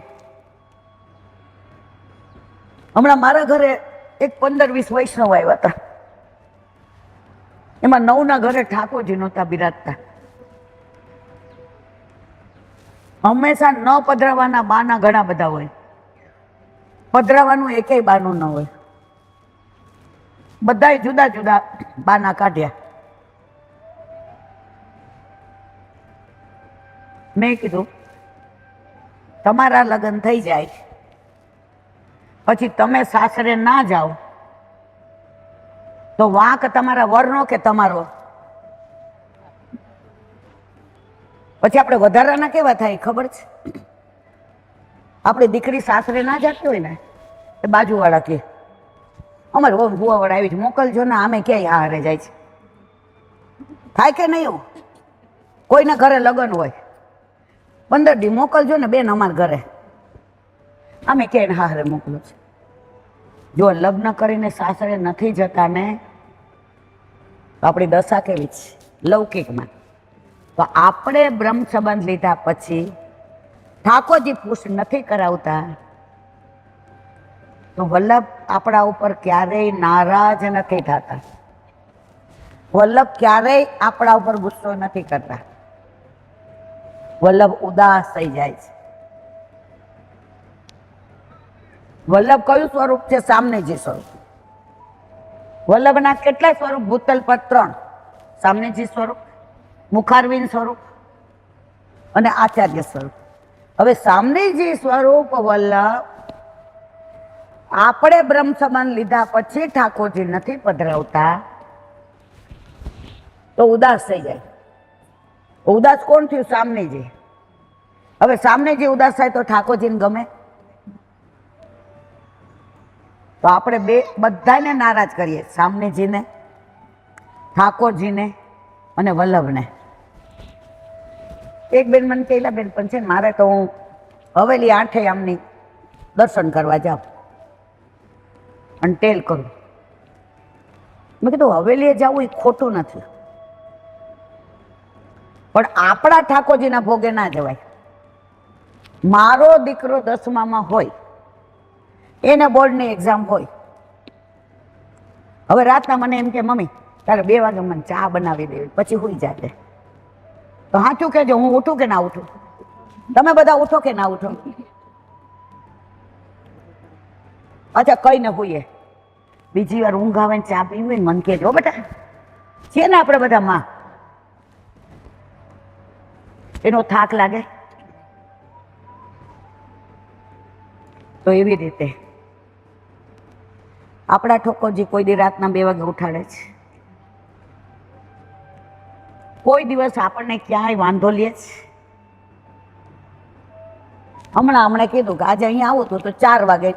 હમણાં મારા ઘરે એક 15-20 વૈષ્ણવ આવ્યા હતા, એમાં 9ના ઘરે ઠાકોરજી નહોતા બિરાજતા. હંમેશા ન પધરાવાના બાના ઘણા બધા હોય, પધરાવાનું એકેય બાનું ન હોય. બધાય જુદા જુદા બાના કાઢ્યા. મેં કીધું તમારા લગ્ન થઈ જાય પછી તમે સાસરે ના જાઓ તો વાંક તમારા વરનો કે તમારો? પછી આપણે વધારાના કેવા થાય ખબર છે? આપણી દીકરી સાસરે ના જતી હોય ને એ બાજુવાળા કે અમારે બહુ ભુવાવાળા આવી છે, મોકલજો ને. આમે ક્યાંય હારે જાય છે? થાય કે નહીં? એવું કોઈના ઘરે લગ્ન હોય 15 દી મોકલજો ને બેન અમારા ઘરે, અમે ક્યાંય હારે મોકલો છે. જો લગ્ન કરીને સાસરે નથી જતા ને તો આપણી દશા કેવી છે લૌકિકમાં? તો આપણે બ્રહ્મ સંબંધ લીધા પછી ઠાકોરજી પુષ્ટ નથી કરાવતા તો વલ્લભ આપણા ઉપર ક્યારેય નારાજ નથી થતા. વલ્લભ ક્યારેય આપણા ઉપર ગુસ્સો નથી કરતા. વલ્લભ ઉદાસ થઈ જાય છે. વલ્લભ કયું સ્વરૂપ છે? સામનેજી સ્વરૂપ. વલ્લભના કેટલા સ્વરૂપ? ભૂતલ પર 3: સામનેજી સ્વરૂપ, મુખારવિંદ સ્વરૂપ અને આચાર્ય સ્વરૂપ. હવે સામનેજી સ્વરૂપ વલ્લભ આપણે બ્રહ્મ સંબંધ લીધા પછી ઠાકોરજી નથી પધરાવતા તો ઉદાસ થઈ જાય. ઉદાસ કોણ થયું? સામનેજી. હવે સામનેજી ઉદાસ થાય તો ઠાકોરજીને ગમે? તો આપણે બધાને નારાજ કરીએ, સામનેજીને, ઠાકોરજીને અને વલ્લભને. એક બેન મને કહેલા, બેન પણ છે ને મારે તો હું હવેલી 8 આમની દર્શન કરવા જાઉં અને ટેલ કરું. મેં કીધું હવેલીએ જવું એ ખોટું નથી, પણ આપણા ઠાકોરજીના ભોગે ના જવાય. મારો દીકરો 10મામાં હોય, એને બોર્ડની એક્ઝામ હોય, હવે રાતના મને એમ કે મમ્મી તારે 2 વાગે મને ચા બનાવી દેવી, પછી હુઈ જાતે. તો સાચું કહેજો, હું ઉઠું કે ના ઉઠું? તમે બધા ઉઠો કે ના ઉઠો? અચ્છા કઈ ને હુઈએ, બીજી વાર ઊંઘ આવે ને ચા પીવી ને મને કહેજો બેટા. છે ને આપણે બધા માં, એનો થાક લાગે. તો એવી રીતે આપણા ઠાકોરજી કોઈ દી રાતના 2 વાગે ઉઠાડે છે. કોઈ દિવસ આપણને ક્યાંય વાંધો લે છે? હમણાં કીધું કે આજે અહીંયા આવું તો 4 વાગે,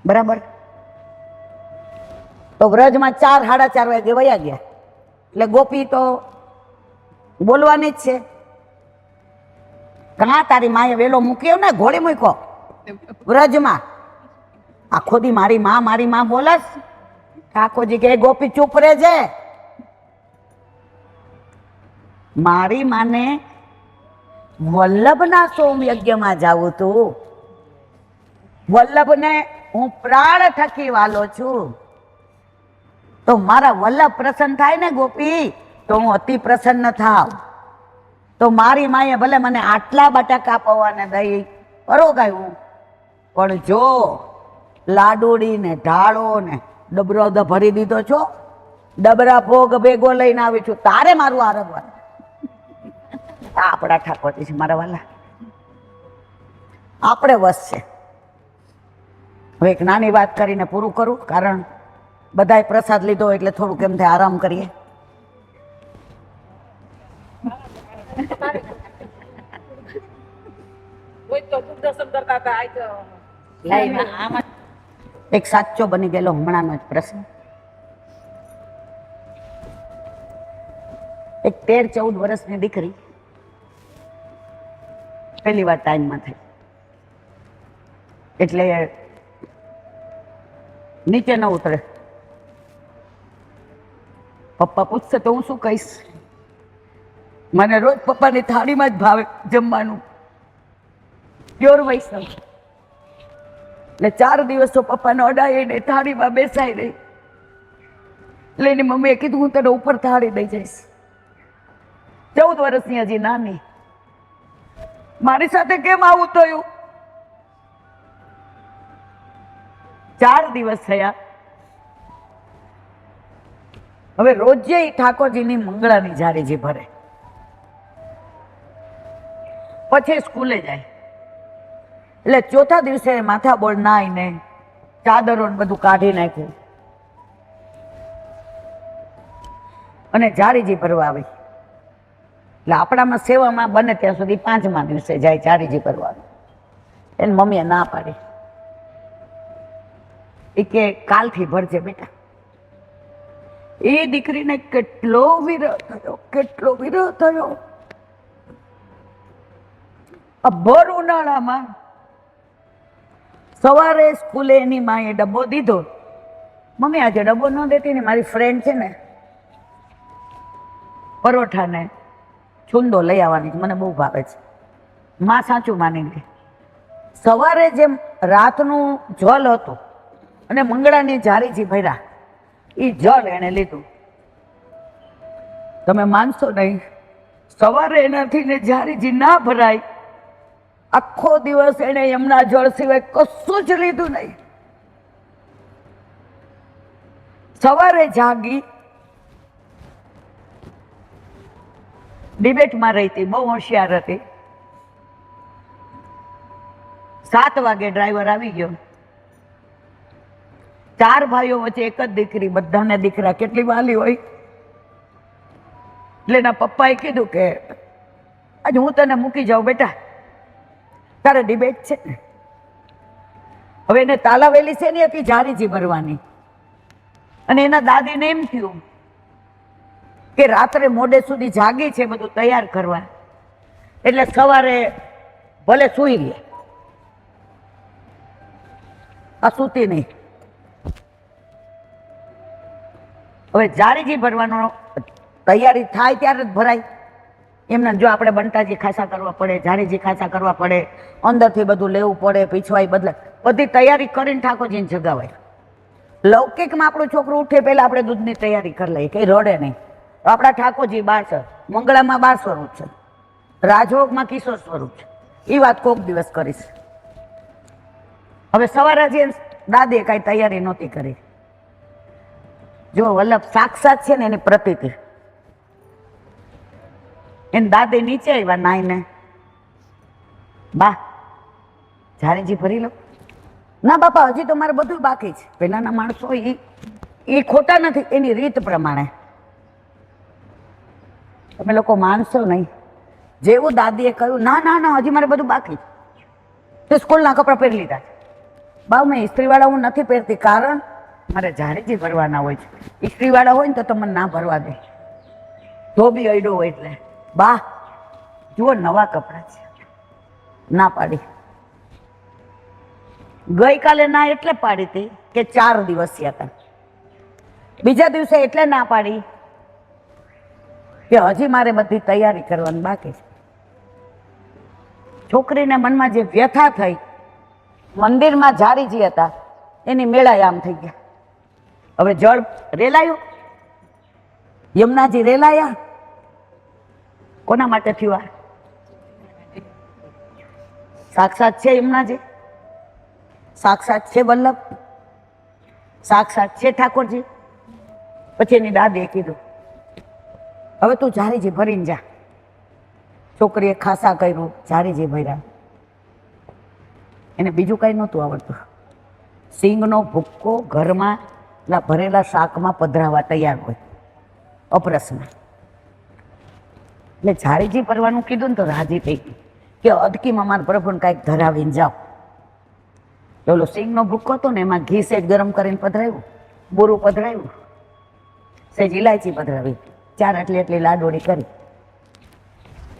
બરાબર? તો વ્રજમાં 4 સાડા 4 વાગે વયા ગયા એટલે ગોપી તો બોલવાની જ છે. કાં તારી માએ વેલો મૂક્યો ને, ઘોડે મૂક્યો વ્રજમાં. આખો દી મારી માં બોલસ. ઠાકોરજી કે ગોપી ચૂપ રહેજે, મારી માને વલ્લભના સોમયજ્ઞમાં જાવું તું. વલ્લભને હું પ્રાણ થકી વાલો છું, તો મારા વલ્લભ પ્રસન્ન થાય ને ગોપી, તો હું અતિ પ્રસન્ન થાવ. તો મારી માએ ભલે મને આટલા બટાકા પૌવાને દહીં પરોગાયું, પણ જો લાડુડી ને ઢાળો ને ડબરો ભરી દીધો છો, ડબરા ભોગ ભેગો લઈને આવી છું, તારે મારું આરગવાનું. આ આપણા ઠાકોરજી છે મારા વાલા, આપણે વસ છે. હવે એક નાની વાત કરીને પૂરું કરું, કારણ બધાએ પ્રસાદ લીધો એટલે થોડુંક એમ થાય આરામ કરીએ. એક સાચો બની ગયેલો હમણાંનો જ પ્રશ્ન. એક 13-14 વર્ષની દીકરી પહેલી વાર ટાઈમમાં થઈ, એટલે નીચે ન ઉતરે. પપ્પા પૂછશે તો હું શું કહીશ? મને રોજ પપ્પાની થાળીમાં જ ભાવે જમવાનું, પ્યોર વૈષ્ણવ. એટલે 4 દિવસ તો પપ્પાને અડાઈને થાળીમાં બેસાઈ રહી. એટલે એની મમ્મીએ કીધું હું તને ઉપર થાળી દઈ જઈશ. 14 વર્ષની હજી નાની, મારી સાથે કેમ આવું થયું? 4 દિવસ થયા. હવે રોજે ઠાકોરજીની મંગળાની જારીજી ભરે, પછી સ્કૂલે જાય. એટલે ચોથા દિવસે માથા બોળ નાઈને ચાદરો બધું કાઢી નાખ્યું અને જારીજી ભરવા આવી. એટલે આપણામાં સેવામાં બને ત્યાં સુધી 5મા દિવસે જાય જારીજી ભરવાનું. એની મમ્મીએ ના પાડી, એ કે કાલથી ભરજે બેટા. એ દીકરીને કેટલો વિરહ થયો, કેટલો વિરહ થયો. ભર ઉનાળામાં સવારે સ્કૂલે એની માએ ડબ્બો દીધો. મમ્મી આજે ડબ્બો ન દેતી ને, મારી ફ્રેન્ડ છે ને પરોઠા ને છુંદો લઈ આવવાની, મને બહુ ભાવે છે. માં સાચું માની ગઈ. સવારે જેમ રાતનું જલ હતું અને મંગળાની જારીજી ભર્યા, એ જળ એને લીધું. તમે માનશો નહીં, સવારે એનાથી ને જારીજી ના ભરાય, આખો દિવસ એને એમના જળ સિવાય કશું જ લીધું નહીં. સવારે જાગી, ડિબેટમાં રહી હતી, બહુ હોશિયાર હતી. 7 વાગે ડ્રાઈવર આવી ગયો. 4 ભાઈઓ વચ્ચે એક જ દીકરી, બધાને દીકરા, કેટલી વાલી હોય. એટલે એના પપ્પાએ કીધું કે આજે હું તને મૂકી જાઉં બેટા, તારે ડિબેટ છે ને. હવે એને તાલાવેલી છે ને હતી જારીજી ભરવાની, અને એના દાદીને એમ થયું કે રાત્રે મોડે સુધી જાગી છે બધું તૈયાર કરવા, એટલે સવારે ભલે સૂઈ લે, આ સૂતી નહીં. હવે જારીજી ભરવાનો તૈયારી થાય ત્યારે જ ભરાય. એમને જો આપણે બંટાજી ખાસા કરવા પડે, જારીજી ખાસા કરવા પડે, અંદરથી બધું લેવું પડે, પીછવાય બદલાય, બધી તૈયારી કરીને ઠાકોરજીને જગાવાય. લૌકિકમાં આપણું છોકરું ઉઠે પહેલા આપણે દૂધની તૈયારી કરી લઈએ, કઈ રડે નહીં. આપણા ઠાકોરજી 12 છે, મંગળામાં 12 સ્વરૂપ છે, રાજભોગમાં કિશોર સ્વરૂપ છે. એ વાત કોક દિવસ કરીશ. હવે સવારે જે દાદીએ કાંઈ તૈયારી નહોતી કરી. જો વલ્લભ સાક્ષાત છે ને એની પ્રતીતિ. એને દાદી નીચે આવ્યા નાઈને, બા જારીજી ભરી લો. ના બાપા, હજી તો મારે બધું બાકી છે. પેલાના માણસો એ ખોટા નથી, એની રીત પ્રમાણે. તમે લોકો માનશો નહીં, જેવું દાદીએ કહ્યું ના ના ના હજી મારે બધું બાકી છે, તો સ્કૂલના કપડાં પહેરી લીધા. બા મેં ઇસ્ત્રીવાળા હું નથી પહેરતી, કારણ મારે જારીજી ભરવાના હોય છે. ઇસ્ત્રીવાળા હોય ને તો તમને ના ભરવા દે, ધોબી અડ્યો હોય એટલે. બા જુઓ નવા કપડાં છે, ના પાડી. ગઈકાલે ના એટલે પાડી હતી કે 4 દિવસ થયા હતા. બીજા દિવસે એટલે ના પાડી કે હજી મારે બધી તૈયારી કરવાની બાકી છે. છોકરીને મનમાં જે વ્યથા થઈ, મંદિરમાં જારીજી હતા એની મેળાએ આમ થઈ ગયા. હવે જળ રેલાયું, યમુનાજી રેલાયા, કોના માટે થયું આ? સાક્ષાત છે યમુનાજી, સાક્ષાત છે વલ્લભ, સાક્ષાત છે ઠાકોરજી. પછી એની દાદીએ કીધું હવે તું જારીજી ભરીને જા. છોકરીએ ખાસા કર્યું, જારીજી ભર્યા. એને બીજું કઈ નહોતું આવડતું. સિંગનો ભૂક્કો ઘરમાં ભરેલા શાકમાં પધરાવા તૈયાર હોય અપરસમાં. એટલે જારીજી ભરવાનું કીધું ને તો રાજી થઈ ગઈ કે અદકીમાં મારા પ્રભુને કાંઈક ધરાવીને જાઓ. ઓલો સિંગનો ભૂક્કો હતો ને એમાં ઘી સેજ ગરમ કરીને પધરાવ્યું, બોરું પધરાવ્યું, સેજ ઇલાયચી પધરાવી, 4 આટલી લાડોળી કરી.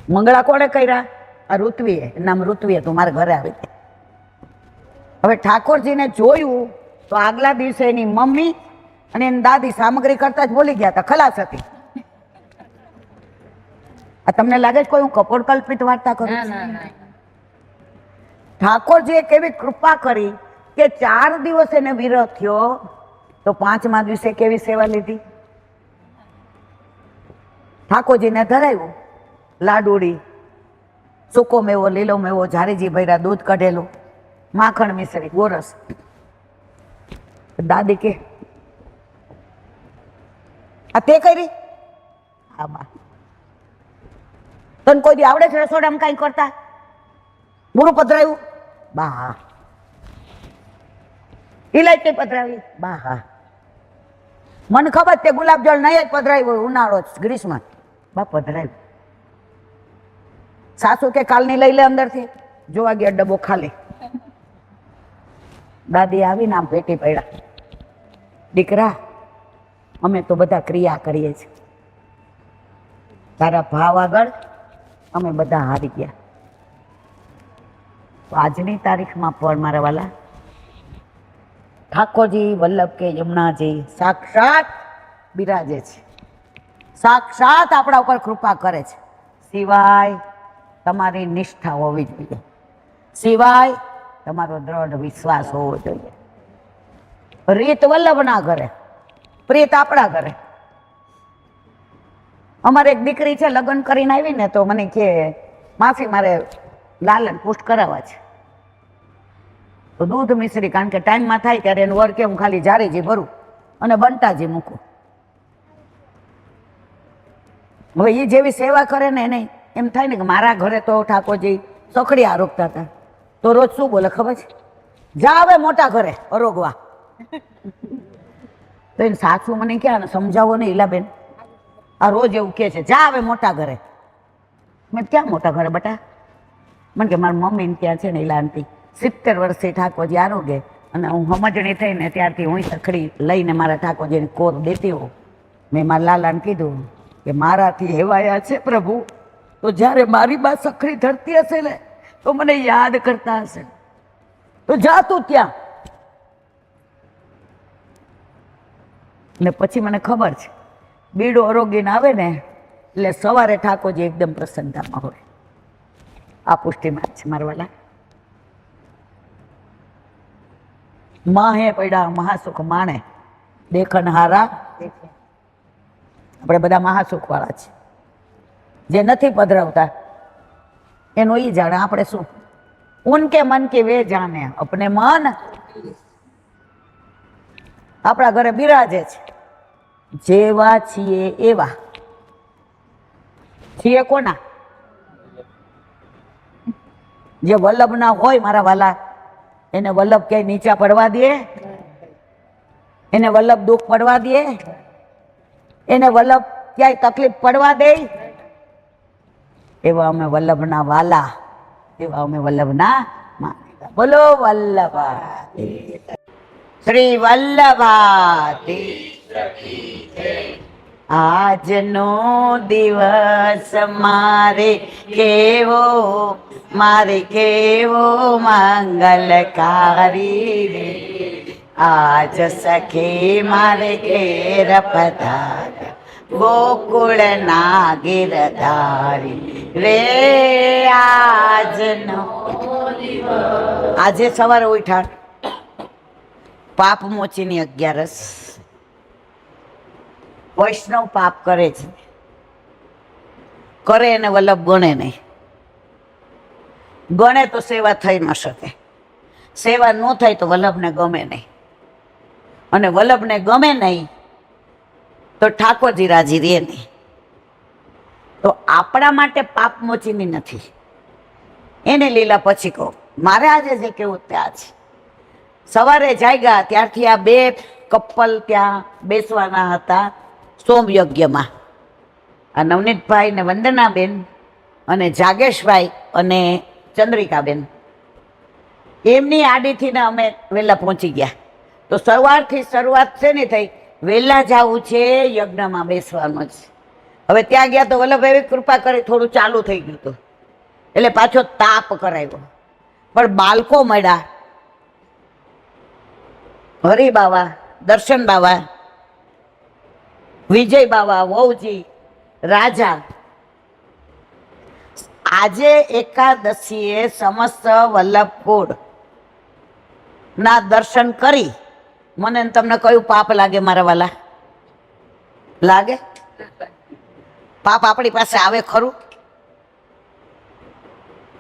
મંગળા કોણે કર્યા? આ ઋત્વીએ. નામ ઋત્વીએ. તું મારા ઘરે આવી. હવે ઠાકોરજીને જોયું તો આગલા દિવસે એની મમ્મી અને એની દાદી સામગ્રી કરતા જ બોલી ગયા હતા, ખલાસ હતી. આ તમને લાગે છે કોઈ હું કપોળ કલ્પિત વાર્તા કરું? ઠાકોરજીએ કેવી કૃપા કરી કે 4 દિવસ એને વિરહ થયો તો 5મા દિવસે કેવી સેવા લીધી. ઠાકોરજીને ધરાવ્યું, લાડુડી, સૂકો મેવો, લીલો મેવો, જારીજી ભર્યા, દૂધ કઢેલું, માખણ મિશ્રી, ગોરસ. દાદી કે આ તે કરી? હા બા. તને કોઈ દી આવડે છે રસોડામાં કઈ કરતા? બુરું પધરાયું? બા હા. ઇલાયચી પધરાવી? બા હા. મને ખબર તે ગુલાબજળ નહીં જ પધરાવ્યું, ઉનાળો ગ્રીષ્મ. બા પધરાવ્યું. સાસુ કે કાલની લઈ લે અંદરથી. જોવા ગયા ડબ્બો ખાલી. દાદી આવીને આમ ભેટી પડ્યા. દીકરા, અમે તો બધા ક્રિયા કરીએ છીએ, તારા ભાવ આગળ અમે બધા હારી ગયા. તો આજની તારીખમાં પણ મારા વાલા ઠાકોરજી વલ્લભ કે યમુનાજી સાક્ષાત બિરાજે છે, સાક્ષાત આપણા ઉપર કૃપા કરે છે. સિવાય તમારી નિષ્ઠા હોવી જોઈએ, સિવાય તમારો દ્રઢ વિશ્વાસ હોવો જોઈએ. રીત વલ્લભના ઘરે, પ્રીત આપણા ઘરે. અમારે એક દીકરી છે, લગ્ન કરીને આવી ને તો મને કે માફી, મારે લાલન પુષ્ટ કરાવવા છે. તો દૂધ મિશ્રી, કારણ કે ટાઈમમાં થાય ત્યારે એનું વર કે હું ખાલી જારીજી ભરું અને બંટાજી મૂકું. હવે એ જેવી સેવા કરે ને એને એમ થાય ને કે મારા ઘરે તો ઠાકોરજી સખડી આરોગતા હતા, તો રોજ શું બોલે ખબર છે? જા હવે મોટા ઘરે અરોગવા. તો એને સાસુ મને ક્યાં સમજાવો ને ઈલાબેન, આ રોજ એવું કે છે જા હવે મોટા ઘરે. મેં ક્યાં મોટા ઘરે બટા? મને કે મારી મમ્મીને ત્યાં છે ને ઈલા આંટી 70 વર્ષથી ઠાકોરજી આરોગે અને હું સમજણી થઈને ત્યારથી હું સખડી લઈને મારા ઠાકોરજીને કોર દેતી હોઉં. મેં મારા લાલાને કીધું કે મારાથી હેવાયા છે પ્રભુ, તો જ્યારે મારી બા સખડી ધરતી હશે ને તો મને યાદ કરતા હશે, તો જા તું ત્યાં. ને પછી મને ખબર છે બીડો અરોગીને આવે ને એટલે સવારે ઠાકોરજી એકદમ પ્રસન્નતામાં હોય. આ પુષ્ટિમાં છે મારા વાલા. માહે પડ્યા મહાસુખ માણે, દેખન હારા. આપણે બધા મહાસુખ વાળા છે. જે નથી પધરાવતા એનું ઈ જાણે, આપણે શું ઉનકે મન કે વે જાણે, અપને મન. આપણા ઘરે બિરાજે છે, જેવા છીએ એવા છીએ. કોના? જે વલ્લભ ના હોય મારા વાલા, એને વલ્લભ ક્યાંય નીચા પડવા દે? એને વલ્લભ દુઃખ પડવા દે? એને વલ્લભ ક્યાંય તકલીફ પડવા દે? એવા અમે વલ્લભના વાલા, એવા અમે વલ્લભના માનીતા. બોલો વલ્લભા શ્રી વલ્લભાતી. આજનો દિવસ મારે કેવો મંગલકારી રે. આજ સખી મારે ઘેર પધાર, ગોકુળના ગિરધારી રે આજનો આજે સવારે ઉઠાણ પાપ મોચીની 11સ. વૈષ્ણવ પાપ કરે છે, કરે એને વલ્લભ ગણે નહીં. ગણે તો સેવા થઈ ન શકે, સેવા ન થાય તો વલ્લભને ગમે નહીં, અને વલ્લભને ગમે નહીં તો ઠાકોરજી રાજી રહે નહીં. તો આપણા માટે પાપ મોચીની નથી, એની લીલા પછી કહું. મારે આજે જે કેવું ત્યાં છે, સવારે જાગ્યા ત્યારથી આ 2 કપલ ત્યાં બેસવાના હતા સોમયજ્ઞમાં. આ નવનીતભાઈ ને વંદનાબેન અને જાગેશભાઈ અને ચંદ્રિકાબેન, એમની આડીથી ને અમે વહેલા પહોંચી ગયા. તો સવારથી શરૂઆત છે ને થઈ, વહેલા જવું છે, યજ્ઞમાં બેસવાનું છે. હવે ત્યાં ગયા તો વલ્લભભાઈ કૃપા કરી થોડું ચાલુ થઈ ગયું હતું, એટલે પાછો તાપ કરાવ્યો. પણ બાળકો મળ્યા, હરિબાવા, દર્શન બાવા, વિજય બાવા, વહુજી, રાજા. આજે એકાદશીએ સમસ્ત વલ્લભકુળ ના દર્શન કરી મને ને તમને કયું પાપ લાગે મારા વાલા? લાગે? પાપ આપણી પાસે આવે ખરું?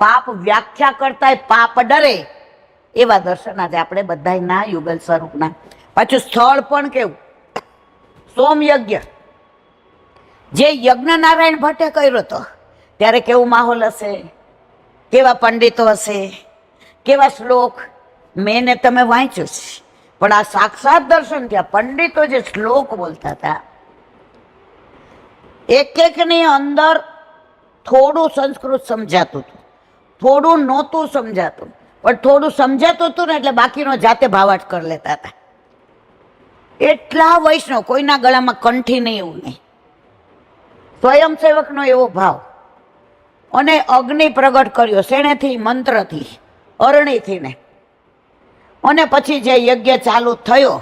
પાપ વ્યાખ્યા કરતા પાપ ડરે એવા દર્શન આજે આપણે બધા ના યુગલ સ્વરૂપના. પાછું સ્થળ પણ કેવું, સોમયજ્ઞ. જે યજ્ઞ નારાયણ ભટ્ટે કર્યો હતો ત્યારે કેવું માહોલ હશે, કેવા પંડિતો હશે, કેવા શ્લોક. મેં ને તમે વાંચ્યું છે, પણ આ સાક્ષાત દર્શન થયા. પંડિતો જે શ્લોક બોલતા હતા, એક એકની અંદર થોડું સંસ્કૃત સમજાતું હતું, થોડું નહોતું સમજાતું, પણ થોડું સમજાતું હતું ને એટલે બાકીનો જાતે ભાવાર્થ કરી લેતા હતા. એટલા વૈષ્ણવ, કોઈના ગળામાં કંઠી નહીં, એવું નહીં. સ્વયંસેવકનો એવો ભાવ. અને અગ્નિ પ્રગટ કર્યો શેનેથી? મંત્રથી, અરણીથી ને. અને પછી જે યજ્ઞ ચાલુ થયો,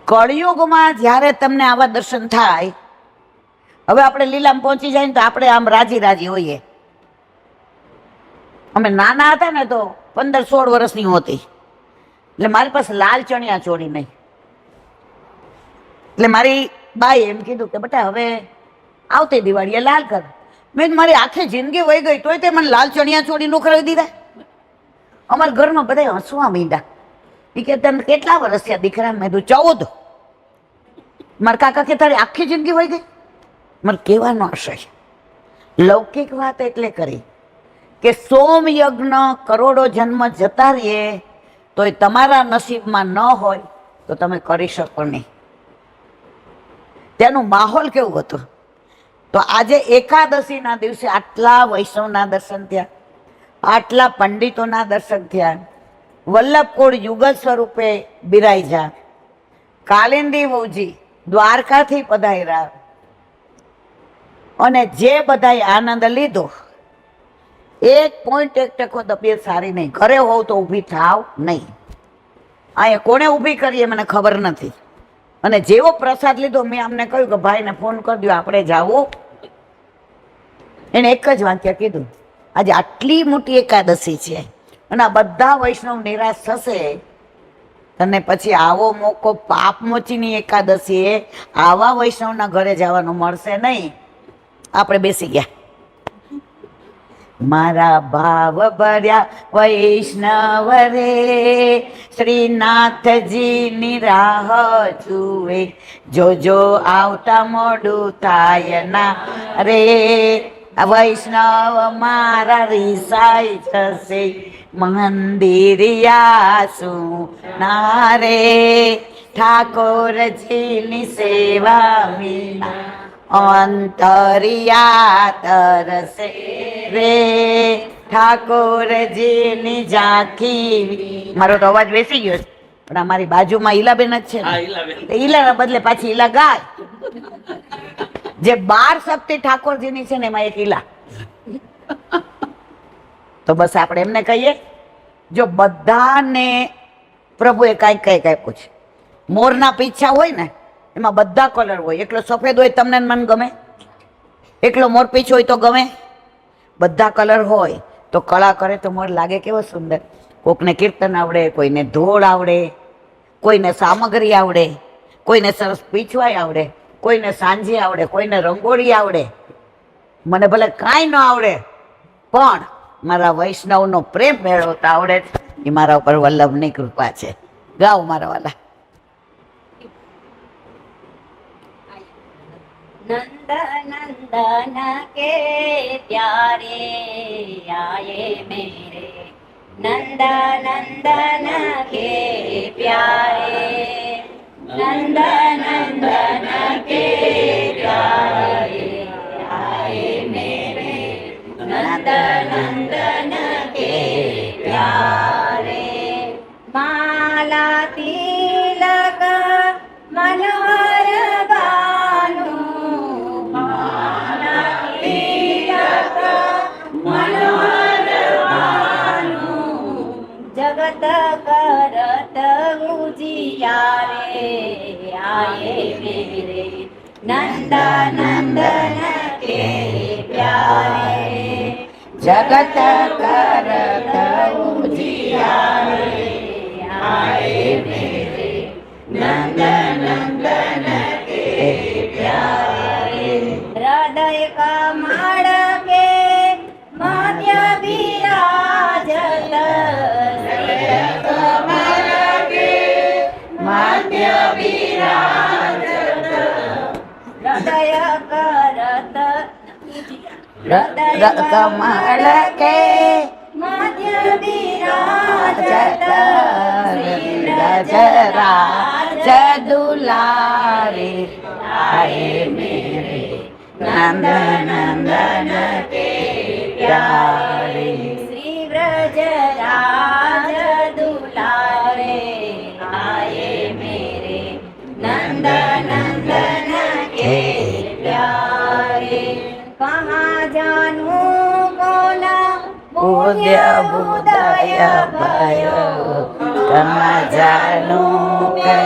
કળિયુગમાં જ્યારે તમને આવા દર્શન થાય, હવે આપણે લીલામાં પહોંચી જાય ને તો આપણે આમ રાજી રાજી હોઈએ. અમે નાના હતા ને તો 15-16 વર્ષની હોતી, એટલે મારી પાસે લાલ ચણિયા ચોળી નહીં. એટલે મારી બાએ એમ કીધું કે બેટા હવે આવતી દિવાળીએ લાલ કર. મેં મારી આખી જિંદગી વહી ગઈ તોય તે મને લાલ ચણિયા ચોળી નો કરાવી દીધા. અમારા ઘરમાં બધા હસવા માંડ્યા. એ કે તને કેટલા વર્ષ થયા દીકરા? મેં કીધું 14. મારા કાકા કે તારી આખી જિંદગી વહી ગઈ? મારે કહેવાનો આશય લૌકિક વાત એટલે કરી કે સોમયજ્ઞ કરોડો જન્મ જતા રહીએ તોય તમારા નસીબમાં ન હોય તો તમે કરી શકો નહીં. તેનું માહોલ કેવું હતું? તો આજે એકાદશીના દિવસે આટલા વૈષ્ણવના દર્શન થયા, આટલા પંડિતોના દર્શન થયા, વલ્લભકુળ યુગલ સ્વરૂપે બિરાજ્યા, કાલિંદી વહુજી દ્વારકાથી પધાર્યા, અને જે બધાએ આનંદ લીધો. 1.1% તબિયત સારી નહીં, ઘરે હોવ તો ઊભી થાવ નહીં. અહીંયા કોને ઊભી કરીએ મને ખબર નથી. અને જેવો પ્રસાદ લીધો, મેં અમને કહ્યું કે ભાઈને ફોન કરી દો, આપણે જાવું. એને એક જ વાક્ય કીધું, આજે આટલી મોટી એકાદશી છે અને આ બધા વૈષ્ણવ નિરાશ થશે, અને પછી આવો મોકો પાપ મોચીની એકાદશીએ આવા વૈષ્ણવના ઘરે જવાનો મળશે નહીં. આપણે બેસી ગયા. મારા ભાવ ભર્યા વૈષ્ણવ રે, શ્રીનાથજીની રાહ જુએ, જોજો આવતા મોડું થાય ના રે. વૈષ્ણવ મારા રીસાઈ જશે, મંદિરિયા સુના રે. ઠાકોરજીની સેવા વિના અંતરિયા તરસે રે. ઠાકોરજીની ઝાંખી. મારો તો અવાજ બેસી ગયો છે, પણ અમારી બાજુમાં ઈલાબેન જ છે ને, ઈલાના બદલે પાછી ઈલા ગાય. જે 12 શક્તિ ઠાકોરજીની છે ને એમાં એક ઈલા. તો બસ આપણે એમને કહીએ, જો બધાને પ્રભુએ કાંઈક આપ્યું છે, મોરના પીછા હોય ને એમાં બધા કલર હોય. એકલો સફેદ હોય તમને ને મને ગમે, એકલો મોર પીછો હોય તો ગમે, બધા કલર હોય તો કળા કરે તો મોર લાગે કેવો સુંદર. કોકને કીર્તન આવડે, કોઈને ધોળ આવડે, કોઈને સામગ્રી આવડે, કોઈને સરસ પીછવાય આવડે, કોઈને સાંજે આવડે, કોઈને રંગોળી આવડે. મને ભલે કાંઈ ન આવડે પણ મારા વૈષ્ણવનો પ્રેમ મેળવતા આવડે છે. એ મારા ઉપર વલ્લભની કૃપા છે. ગાઓ મારા વાલા. नंद नंदन के प्यारे आए मेरे, नंद नंदन के प्यारे, नंद नंदन के प्यारे आए मेरे, नंद नंदन के प्यारे. माला तिलक मनोहर बानु, माला तिलक मनोहर बानु, जगत करत उजियारे आए मेरे, नंद नंदन के प्यारे, જગત કરત ઉજિયારે આએ મેરે, નંદ નંદન કે પ્યારે. हृदय कमल के मध्य विराजत, हृदय कमल के મધ્ય વિરાજત, हृदय करत કમળ કે मध्य विराजत, ગજરાજ દુલારે આએ મેરે, નંદ નંદન કે પ્યારે. श्री व्रजराज दुलारे आए मेरे, नंद नंदन के प्यारे. कहाँ जानू कोना પૂજ્ય બુદય ભયો, કમા જાનું કય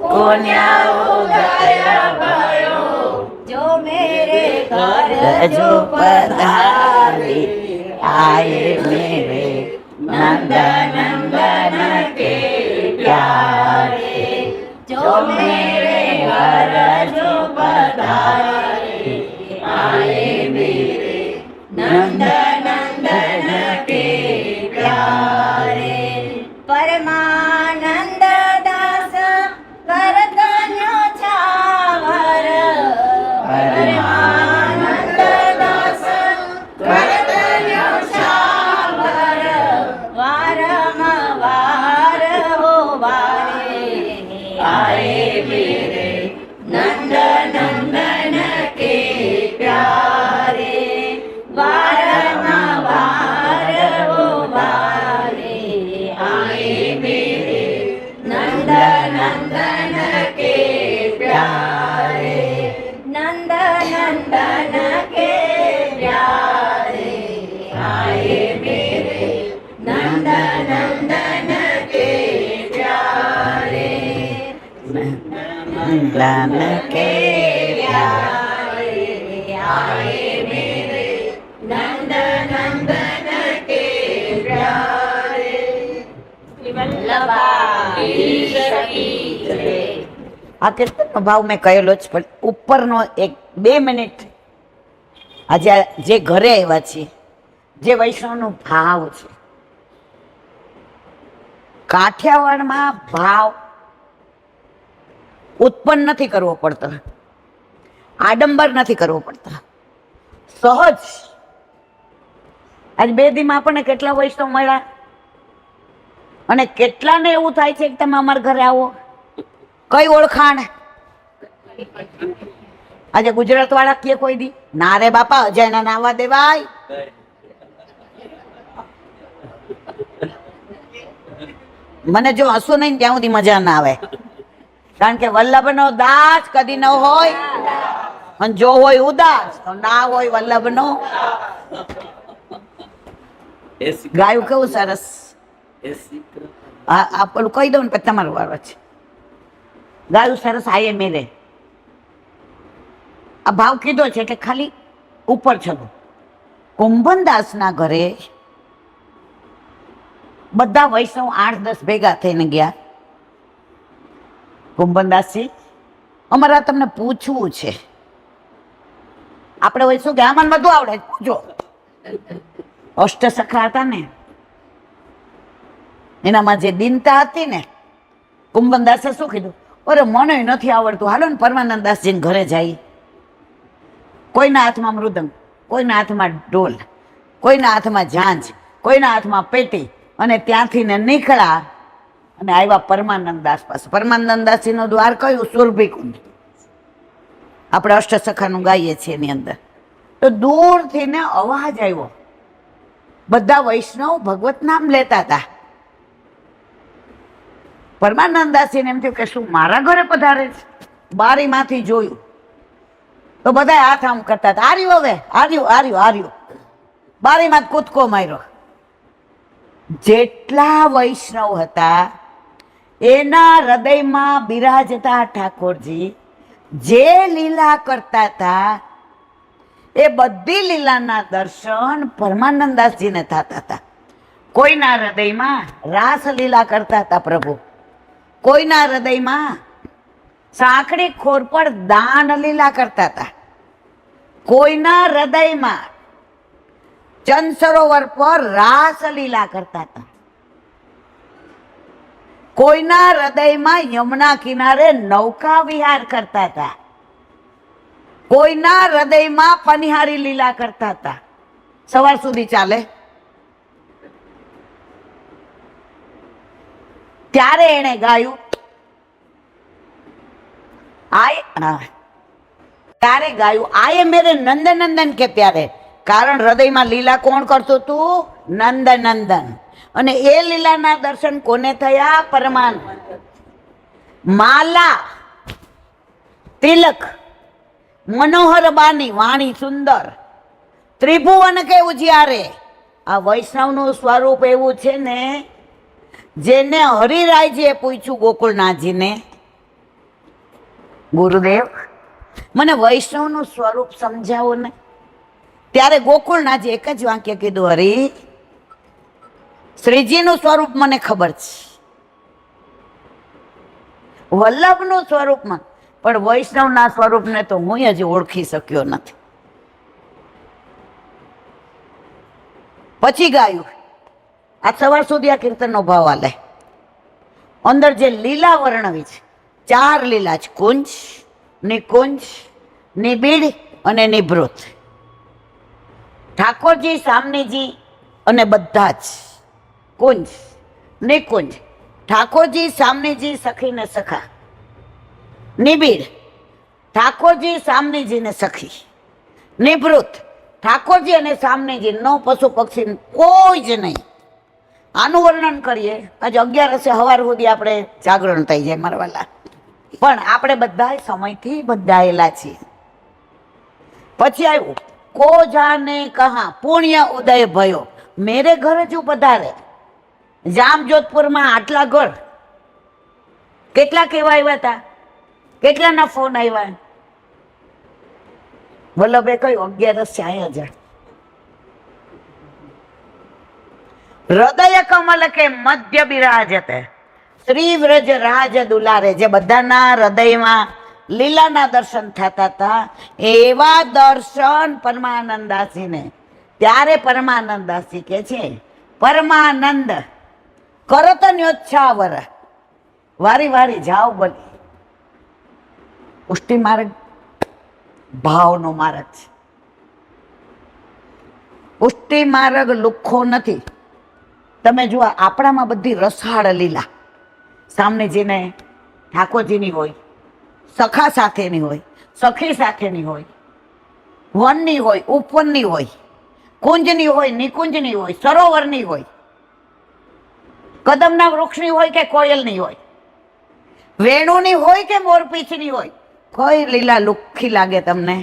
કોન્યા ઉદય ભયો. जो मेरे घर જો પધારી આયે મેરે, નંદ નંદન કે પ્યારે. जो मेरे घर जो पधारे आए मेरे, नंद नंदन के प्यारे. परमानंद दास करतन्यो छावर, परमानंद दास करतन्यो छावर, वारंवार हो वारे आए मेरे, नंद नंदन के प्यारे. वारंवार हो वारे आए मेरे, नंद नंदन के प्यारे, नंद नंदन के प्यारे आए मेरे, नंद नंदन के प्यारे, નંદન કે प्यारे आए मेरे, नंद नंदन के प्यारे. वल्लभाई सखी जय. આ કીર્તનનો ભાવ મેં કહેલો જ, પણ ઉપરનો 1-2 મિનિટ આજે જે ઘરે આવ્યા છીએ, જે વૈષ્ણવનો ભાવ છે, કાઠિયાવાડમાં ભાવ ઉત્પન્ન નથી કરવો પડતો, આડંબર નથી કરવો પડતા, સહજ. આજ 2 દીમાં આપણને કેટલા વૈષ્ણવ મળ્યા અને કેટલાને એવું થાય છે કે તમે અમારા ઘરે આવો. કઈ ઓળખાણ? આજે ગુજરાત વાળા કે કોઈ દી ના રે બાપા અજયના નાવા દેવાય. મને જો હસવું નહીં ત્યાં સુધી મજા ના આવે, કારણ કે વલ્લભનો દાસ કદી ન હોય, અને જો હોય ઉદાસ તો ના હોય વલ્લભનો. ગાયું કેવું સરસ. આ પેલું કહી દઉં ને પછી તમારો વારો છે. ગાયું સરસ આયે મેરે. આ ભાવ કીધો છે એટલે ખાલી ઉપર ચલો. કુંભનદાસના ઘરે બધા વૈષ્ણવ 8-10 ભેગા થઈને ગયા. કુંભનદાસજી, અમારે તમને પૂછવું છે. આપણે વૈષ્ણવ કે આમાં બધું આવડે, પૂછો. અષ્ટસખા હતા ને, એનામાં જે દીનતા હતી ને, કુંભનદાસે શું કીધું? અરે મને નથી આવડતું, હાલો ને પરમાનંદદાસજીને ઘરે જાય. કોઈના હાથમાં મૃદંગ, કોઈના હાથમાં ઢોલ, કોઈના હાથમાં ઝાંઝ, કોઈના હાથમાં પેટી, અને ત્યાંથી ને નીકળ્યા અને આવ્યા પરમાનંદદાસ પાસે. પરમાનંદદાસજીનું દ્વાર કયું? સુરભીકુંડ. આપણે અષ્ટસખાનું ગાઈએ છીએ એની અંદર. તો દૂરથી ને અવાજ આવ્યો. બધા વૈષ્ણવ ભગવત નામ લેતા હતા. પરમાનંદદાસજીને એમ થયું કે શું મારા ઘરે પધારે છે? બારીમાંથી જોયું તો બધા હાથ આમ કરતા હતા. આર્યું, હવે આર્યું, આર્યું, આર્યું. બારીમાં જ કૂદકો માર્યો. જેટલા વૈષ્ણવ હતા એના હૃદયમાં બિરાજતા ઠાકોરજી જે લીલા કરતા હતા એ બધી લીલાના દર્શન પરમાનંદદાસજીને થતા હતા. કોઈના હૃદયમાં રાસ લીલા કરતા હતા પ્રભુ, કોઈના હૃદયમાં સાંકડી ખોર પર દાન લીલા કરતા હતા, કોઈના હૃદયમાં ચંદ સરોવર પર રાસ લીલા કરતા હતા, કોઈના હૃદયમાં યમુના કિનારે નૌકા વિહાર કરતા હતા, કોઈના હૃદયમાં પનિહારી લીલા કરતા હતા. સવાર સુધી ચાલે. ત્યારે એને ગાયું, ત્યારે ગાયું આયે મેરે નંદનંદન. કે ત્યારે કારણ હૃદયમાં લીલા કોણ કરતું હતું? નંદનંદન. અને એ લીલાના દર્શન કોને થયા? પરમાનંદ. માલા, તિલક, મનોહર બાની, વાણી સુંદર, ત્રિભુવન કે ઉજિયારે. આ વૈષ્ણવનું સ્વરૂપ એવું છે ને, જેને હરિરાયજીએ પૂછ્યું ગોકુળનાથજીને, ગુરુદેવ મને વૈષ્ણવનું સ્વરૂપ સમજાવો ને. ત્યારે ગોકુળનાથજી એક જ વાક્ય કીધું, હરી શ્રીજીનું સ્વરૂપ મને ખબર છે, વલ્લભનું સ્વરૂપમાં, પણ વૈષ્ણવના સ્વરૂપને તો હું હજી ઓળખી શક્યો નથી. પછી ગાયું. આ સવાર સુધી આ કીર્તનનો ભાવ આલે. અંદર જે લીલા વર્ણવી છે, 4 લીલા છે: કુંજ, નિકુંજ, નિબીડ અને નિભૃત. ઠાકોરજી, સામનેજી અને બધા જ. કુંજ, નિકુંજ, ઠાકોરજી, સામનેજી, સખી ને સખા. નિબીડ, ઠાકોરજી, સામનેજી ને સખી. નિભૃત, ઠાકોરજી અને સામનેજી, નો પશુ પક્ષી, કોઈ જ નહીં. આનું વર્ણન કરીએ આજે 11 સવાર સુધી આપણે જાગરણ થઈ જાય મારવાલા. પણ આપણે બધા સમયથી બંધાયેલા છીએ. પછી આવ્યું કો જાને કહા પુણ્ય ઉદય ભયો. મેરે ઘર જ પધારે. જામજોધપુરમાં આટલા ઘર, કેટલા કેવા આવ્યા હતા, કેટલાના ફોન આવ્યા. વલ્લભે કહ્યું 11 આયા જાય. હૃદય કમલ કે મધ્ય બિરાજતે શ્રી વ્રજ રાજ દુલારે. જે બધાના હૃદયમાં લીલાના દર્શન થતા હતા એવા દર્શન પરમાનંદદાસજીને. ત્યારે પરમાનંદદાસજી કે છે, પરમાનંદ કરત ન્યોચ્છાવર વારી વારી જાઓ બની. પુષ્ટિ માર્ગ ભાવનો માર્ગ છે. પુષ્ટિ માર્ગ લુખ્ખો નથી. તમે જુઓ આપણામાં બધી રસાળ લીલા સામનેજીને ઠાકોરજીની હોય, સખા સાથેની હોય, સખી સાથેની હોય, વનની હોય, ઉપવનની હોય, કુંજની હોય, નિકુંજની હોય, સરોવરની હોય, કદમના વૃક્ષની હોય કે કોયલની હોય, વેણુની હોય કે મોરપીંછની હોય. કઈ લીલા લુખ્ખી લાગે તમને?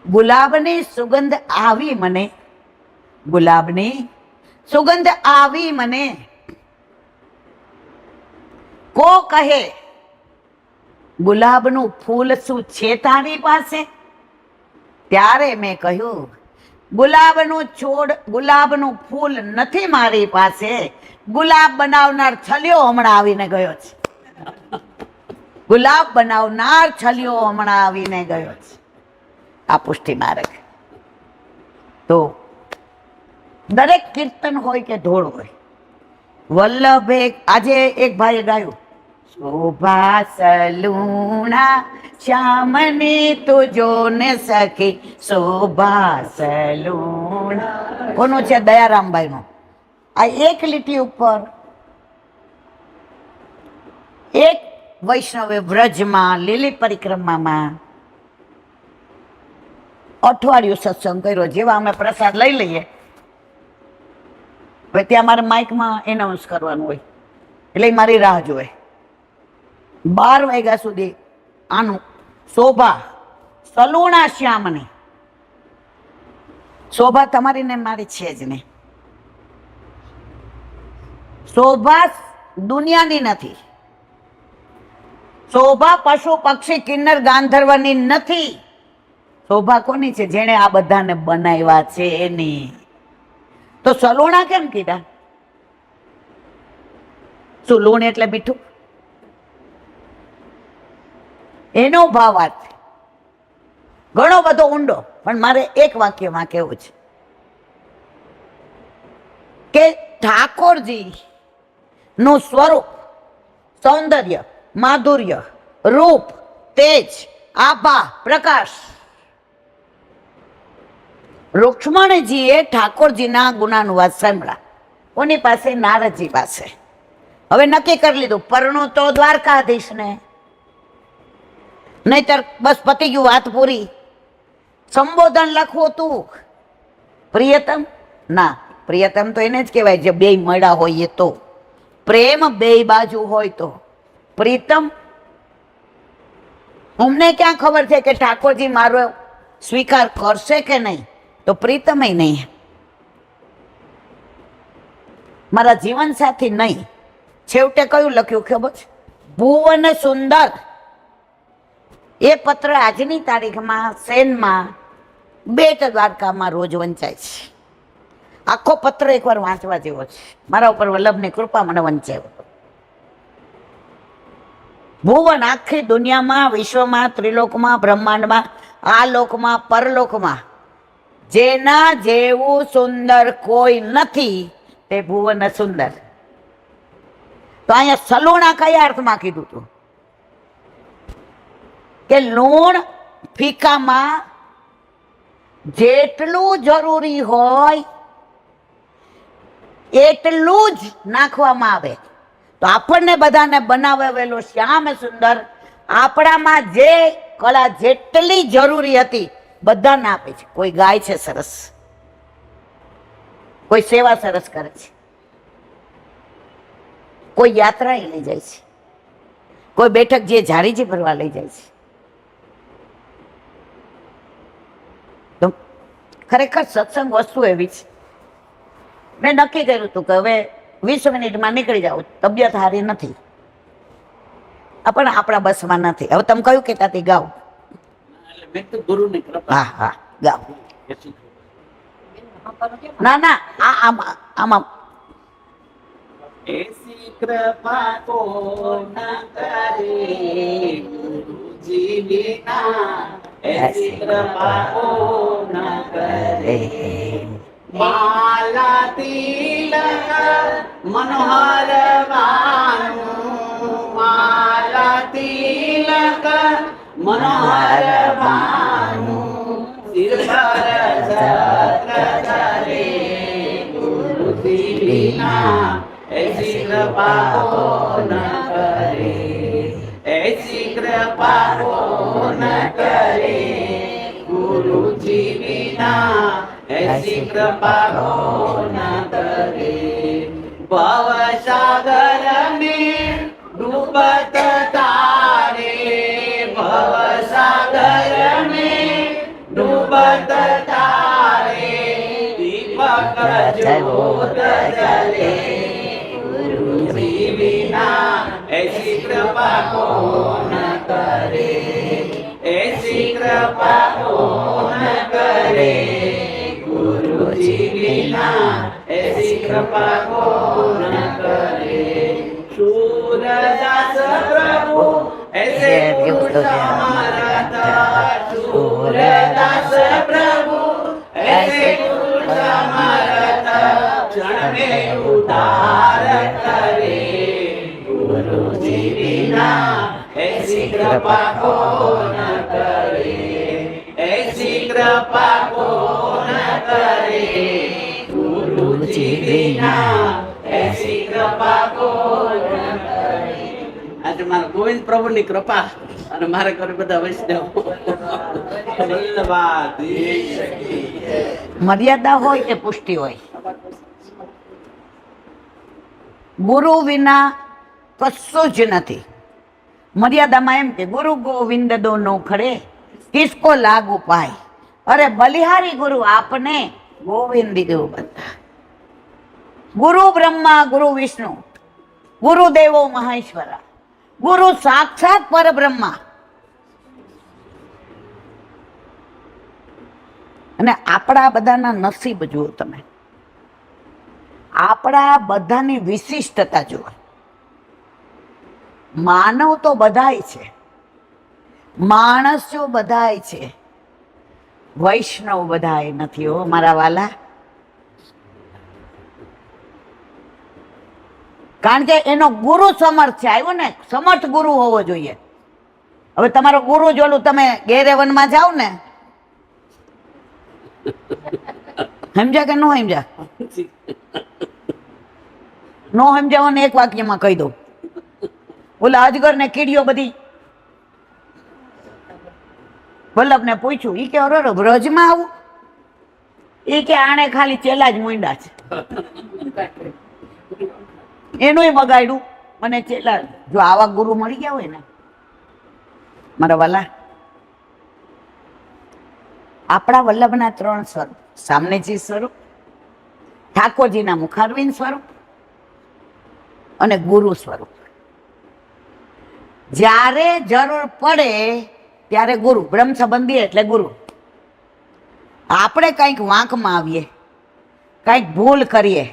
ગુલાબની સુગંધ આવી મને, ગુલાબની સુગંધ આવી મને, કો કહે ગુલાબનું ફૂલ શું છે તારી પાસે? ત્યારે મેં કહ્યું ગુલાબનું છોડ, ગુલાબનું ફૂલ નથી મારી પાસે, ગુલાબ બનાવનાર છલિયો હમણાં આવીને ગયો છે. ગુલાબ બનાવનાર છલિયો હમણાં આવીને ગયો છે. આ પુષ્ટિ માર્ગ. તો દરેક કીર્તન હોય કે ધોળ હોય, વલ્લભે આજે એક ભાઈએ ગાયું, શોભા સલુણા શ્યામની તુજો ને સખી, શોભા સલુણા. કોનું છે? દયારામભાઈ નું. આ એક લીટી ઉપર એક વૈષ્ણવે વ્રજમાં લીલી પરિક્રમામાં અઠવાડિયું સત્સંગ કર્યો. જેવા અમે પ્રસાદ લઈ લઈએ, હવે ત્યાં મારે માઇકમાં એનાઉન્સ કરવાનું હોય એટલે મારી રાહ જોવે. 12 વાગ્યા સુધી આનું શોભા સલુણા શ્યામની. શોભા તમારી ને મારી છે જ નહીં. શોભા દુનિયાની નથી. શોભા પશુ પક્ષી કિન્નર ગાંધર્વની નથી. શોભા કોની છે? જેણે આ બધાને બનાવ્યા છે એની. તો સલુણા કેમ કીધા? શું લૂણ એટલે મીઠું? એનો ભાવ વાત ઘણો બધો ઊંડો, પણ મારે એક વાક્યમાં કહેવું છે કે ઠાકોરજી નું સ્વરૂપ, સૌંદર્ય, માધુર્ય, રૂપ, તેજ, આભા, પ્રકાશ. રૂક્ષ્મણજીએ ઠાકોરજીના ગુણાનુવાદ સાંભળ્યા. કોની પાસે? નારદજી પાસે. હવે નક્કી કરી લીધું પરણું તો દ્વારકાધીશને, નહીતર બસ પતી ગયું, વાત પૂરી. સંબોધન લખવું હતું પ્રિયતમ. ના, પ્રિયતમ તો એને જ કહેવાય જે બે મળ્યા હોય. એ તો પ્રેમ બે બાજુ હોય તો પ્રીતમ. અમને ક્યાં ખબર છે કે ઠાકોરજી મારો સ્વીકાર કરશે કે નહીં? તો પ્રીતમય નહીં, મારા જીવન સાથી નહીં. છેવટે કયું લખ્યું ખબર છે? ભુવન સુંદર. એ પત્ર આજની તારીખમાં સેનમાં બેટ દ્વારકામાં રોજ વંચાય છે. આખો પત્ર એકવાર વાંચવા જેવો છે. મારા ઉપર વલ્લભની કૃપા મને વંચાયો. ભુવન આખી દુનિયામાં, વિશ્વમાં, ત્રિલોકમાં, બ્રહ્માંડમાં, આ લોકમાં, પરલોકમાં જેના જેવું સુંદર કોઈ નથી તે ભુવન સુંદર. તો અહીંયા સલુણા કયા અર્થમાં કીધું હતું? કે લૂણ ફીકામાં જેટલું જરૂરી હોય એટલું જ નાખવામાં આવે. તો આપણને બધાને બનાવેલો શ્યામ સુંદર આપણામાં જે કળા જેટલી જરૂરી હતી બધાને આપે છે. કોઈ ગાય છે સરસ, કોઈ સેવા સરસ કરે છે, કોઈ યાત્રા લઈ જાય છે, કોઈ બેઠક જે ઝાડીજી ભરવા લઈ જાય છે. તો ખરેખર સત્સંગ વસ્તુ એવી છે. મેં નક્કી કર્યું હતું કે હવે 20 મિનિટમાં નીકળી જાવ, તબિયત સારી નથી, પણ આપણા બસમાં નથી. હવે તમે કયું કહેતા હતી? ગાવ. હા હા, ગાવ. ના ના, આમાં ऐसी कृपा को न करे गुरुजी बिना, ऐसी कृपा को न करे. माला तिलक मनोहर भानु, माला तिलक मनोहर भानु, सिर पर छत्र धरे गुरुजी बिना, ऐसी कृपा को न करे, ऐसी कृपा को न करे गुरुजी बिना, ऐसी कृपा को न करे. भव सागर में डूबत तारे, भव सागर में डूबत तारे, दीपक ભૂત ચલે ગુરુજી વિના એસી કૃપા કોણ કરે એસી કૃપા કોણ કરે ગુરુજી વિના એસી કૃપા કોણ કરે सूरदास प्रभु ऐसे पुरुष हमारा था सूरदास प्रभु ऐसे पुरुष हमारा था क्षण में उद्धार करे गुरुजी विना ऐसी कृपा कौन करे ऐसी कृपा कौन करे गुरुजी विना ऐसी कृपा कौन करे આજે મારા ગોવિંદ પ્રભુની કૃપા અને મારા ઘરે બધા વૈષ્ણવ મર્યાદા હોય કે પુષ્ટિ હોય, ગુરુ વિના કશું જ નથી. મર્યાદામાં એમ કે ગુરુ ગોવિંદ દોનો ખડે કિસકો લાગુ પાય, અરે બલિહારી ગુરુ આપને ગોવિંદ દેવ બધા. ગુરુ બ્રહ્મા ગુરુ વિષ્ણુ ગુરુ દેવો મહેશ્વરા ગુરુ સાક્ષાત પરબ્રહ્મા. અને આપણા બધાના નસીબ જુઓ તમે, આપણા બધાની વિશિષ્ટતા જુઓ. માનવ તો બધાય છે, માણસો બધાય છે, વૈષ્ણવ બધાય નથી હો મારા વાલા. કારણ કે એનો ગુરુ સમર્થ છે. આવ્યો ને, સમર્થ ગુરુ હોવો જોઈએ. હવે તમારો ગુરુ જોલું તમે ગેરેવનમાં જાઓ ને, સમજ્યા કે ન સમજ્યા? નો સમજાવો ને એક વાક્યમાં કહી દઉં. ઓલા અજગર ને કીડીઓ બધી વલ્લભને પૂછ્યું, ઈ કે અરે વ્રજમાં આવું, ઈ કે આણે ખાલી ચેલા જ મૂંડા છે. એનુંય બગાડ્યું મને ચેલા. જો આવા ગુરુ મળી ગયા હોય ને મારા વાલા, આપણા વલ્લભના 3 સ્વરૂપ, સામનેજી સ્વરૂપ, ઠાકોરજીના મુખારવિંદ સ્વરૂપ અને ગુરુ સ્વરૂપ. જ્યારે જરૂર પડે ત્યારે ગુરુ, બ્રહ્મ સંબંધી એટલે ગુરુ. આપણે કંઈક વાંકમાં આવીએ, કંઈક ભૂલ કરીએ,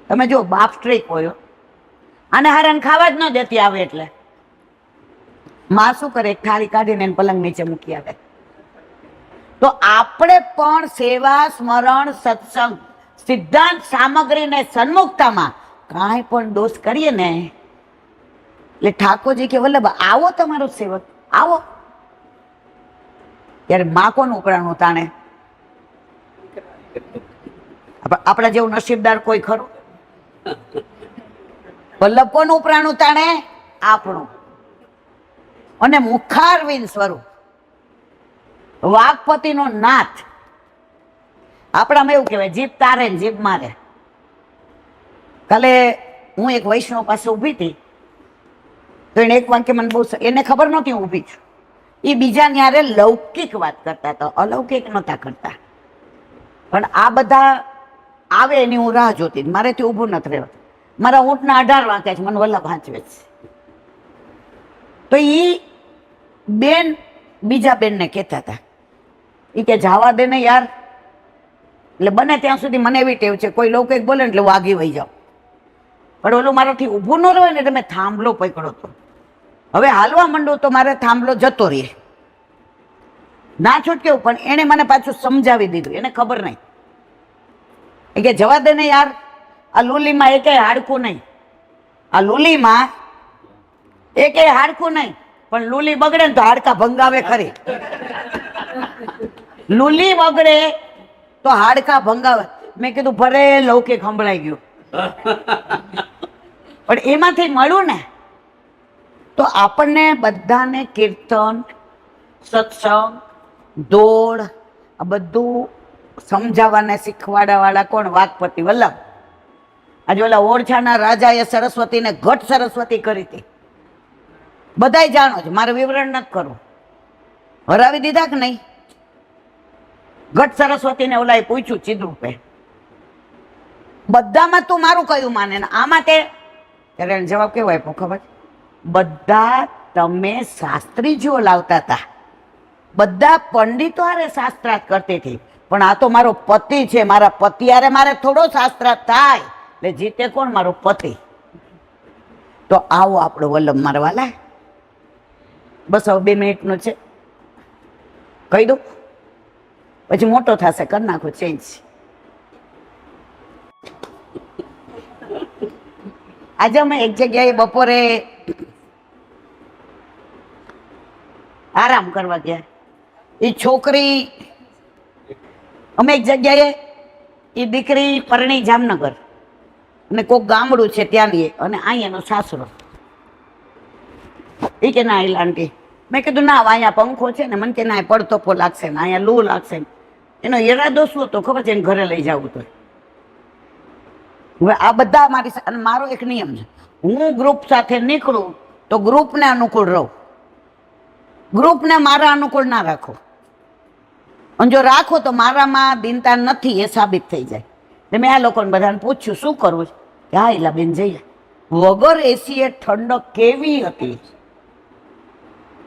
તમે જો બાપ સ્ટ્રીક હોય, આને હારાને ખાવા જ ન દેતી આવે એટલે માં શું કરે, થાળી કાઢીને એને પલંગ નીચે મૂકી આવે. તો આપણે પણ સેવા સ્મરણ સત્સંગ સિદ્ધાંત સામગ્રીને સન્મુખતામાં કાંઈ પણ દોષ કરીએ ને એટલે ઠાકોરજી કે વલ્લભ આવો તમારો સેવક આવો. ત્યારે માં કોનું ઉપરાણું તાણે? આપણા જેવું નસીબદાર કોઈ ખરું? વલ્લભ કોનું ઉપરાણું તાણે? આપણું. અને મુખારવિંદ સ્વરૂપ, વાઘપતિનો નાથ. આપણામાં એવું કહેવાય જીભ તારે ને જીભ મારે. કાલે હું એક વૈષ્ણવ પાસે ઊભી હતી તો એને એક વાક્ય મને બહુ, એને ખબર નહોતી હું ઊભી છું. એ બીજા ન્યારે લૌકિક વાત કરતા હતા, અલૌકિક નહોતા કરતા. પણ આ બધા આવે એની હું રાહ જોતી, મારેથી ઊભું નથી રહેવાતું. મારા ઊંટના 18 વાંક્યા છે, મને વલ્લભ વાંચવે છે. તો એ બેન બીજા બેનને કહેતા હતા, એ કે જવા દે ને યાર. એટલે બને ત્યાં સુધી મને એવી ટેવ છે, કોઈ લૌકિક બોલે ને એટલે હું આગી વહી જાઉં. પણ ઓલું મારાથી ઊભું ન રહે ને એટલે મેં થાંભલો પકડ્યો હતો. હવે હાલવા માંડું તો મારે થાંભલો જતો રહે, ના છૂટક્યું. પણ એને મને પાછું સમજાવી દીધું, એને ખબર નહીં. એ કે જવા દે ને યાર, આ લુલીમાં એકેય હાડકું નહીં, આ લુલીમાં એકેય હાડકું નહીં. પણ લુલી બગડે ને તો હાડકા ભંગાવે ખરી. લુલી બગડે તો હાડકા ભંગાવે. મેં કીધું ભલે લૌકિક સંભળાઈ ગયું, પણ એમાંથી મળ્યું ને તો આપણને બધાને કીર્તન, સત્સંગ, દોડ આ બધું સમજાવવાને શીખવાડવા વાળા કોણ? વાઘપતિ વલ્લભ. આજે ઓલા ઓરછાના રાજાએ સરસ્વતીને ઘટ સરસ્વતી કરી હતી, બધાય જાણો છો, મારે વિવરણ નથી કરવું. હરાવી દીધા કે નહીં? ઘટ સરસ્વતીને ઓલાએ પૂછ્યું ચિદ્રુપે, બધામાં તું મારું કયું માને ને આમાં તે ત્યારે એને જવાબ કેવો આપ્યો ખબર? બધા તમે શાસ્ત્રીજીઓ લાવતા હતા, બધા પંડિતો હારે શાસ્ત્રાર્થ કરતી હતી, પણ આ તો મારો પતિ છે, મારા પતિ હારે મારે થોડો શાસ્ત્રાર્થ થાય, એટલે જીતે કોણ? મારો પતિ. તો આવો આપણો વલ્લભ મારવાલા. બસ હવે 2 મિનિટનો છે, કહી દઉં પછી મોટો થશે, કરી નાખો ચેન્જ. આજે અમે એક જગ્યાએ બપોરે આરામ કરવા ગયા. એ છોકરી, અમે એક જગ્યાએ, એ દીકરી પરણી જામનગર અને કોઈક ગામડું છે ત્યાંની, અને અહીંયાનો સાસરો. એ કે ના આંટી, મેં કીધું ના અહીંયા પંખો છે ને, મને કે ના પડતોપો લાગશે ને, અહીંયા લૂ લાગશે ને. એનો ઈરાદો શું હતો ખબર છે? એને ઘરે લઈ જવું તો. હવે આ બધા મારી, અને મારો એક નિયમ છે, હું ગ્રુપ સાથે નીકળું તો ગ્રુપને અનુકૂળ રહું, ગ્રુપને મારા અનુકૂળ ના રાખો. અને જો રાખો તો મારામાં દિનતા નથી એ સાબિત થઈ જાય. એટલે મેં આ લોકોને બધાને પૂછ્યું શું કરવું છે, કે હા એલા બેન જઈએ. વગર એસીએ ઠંડક કેવી હતી,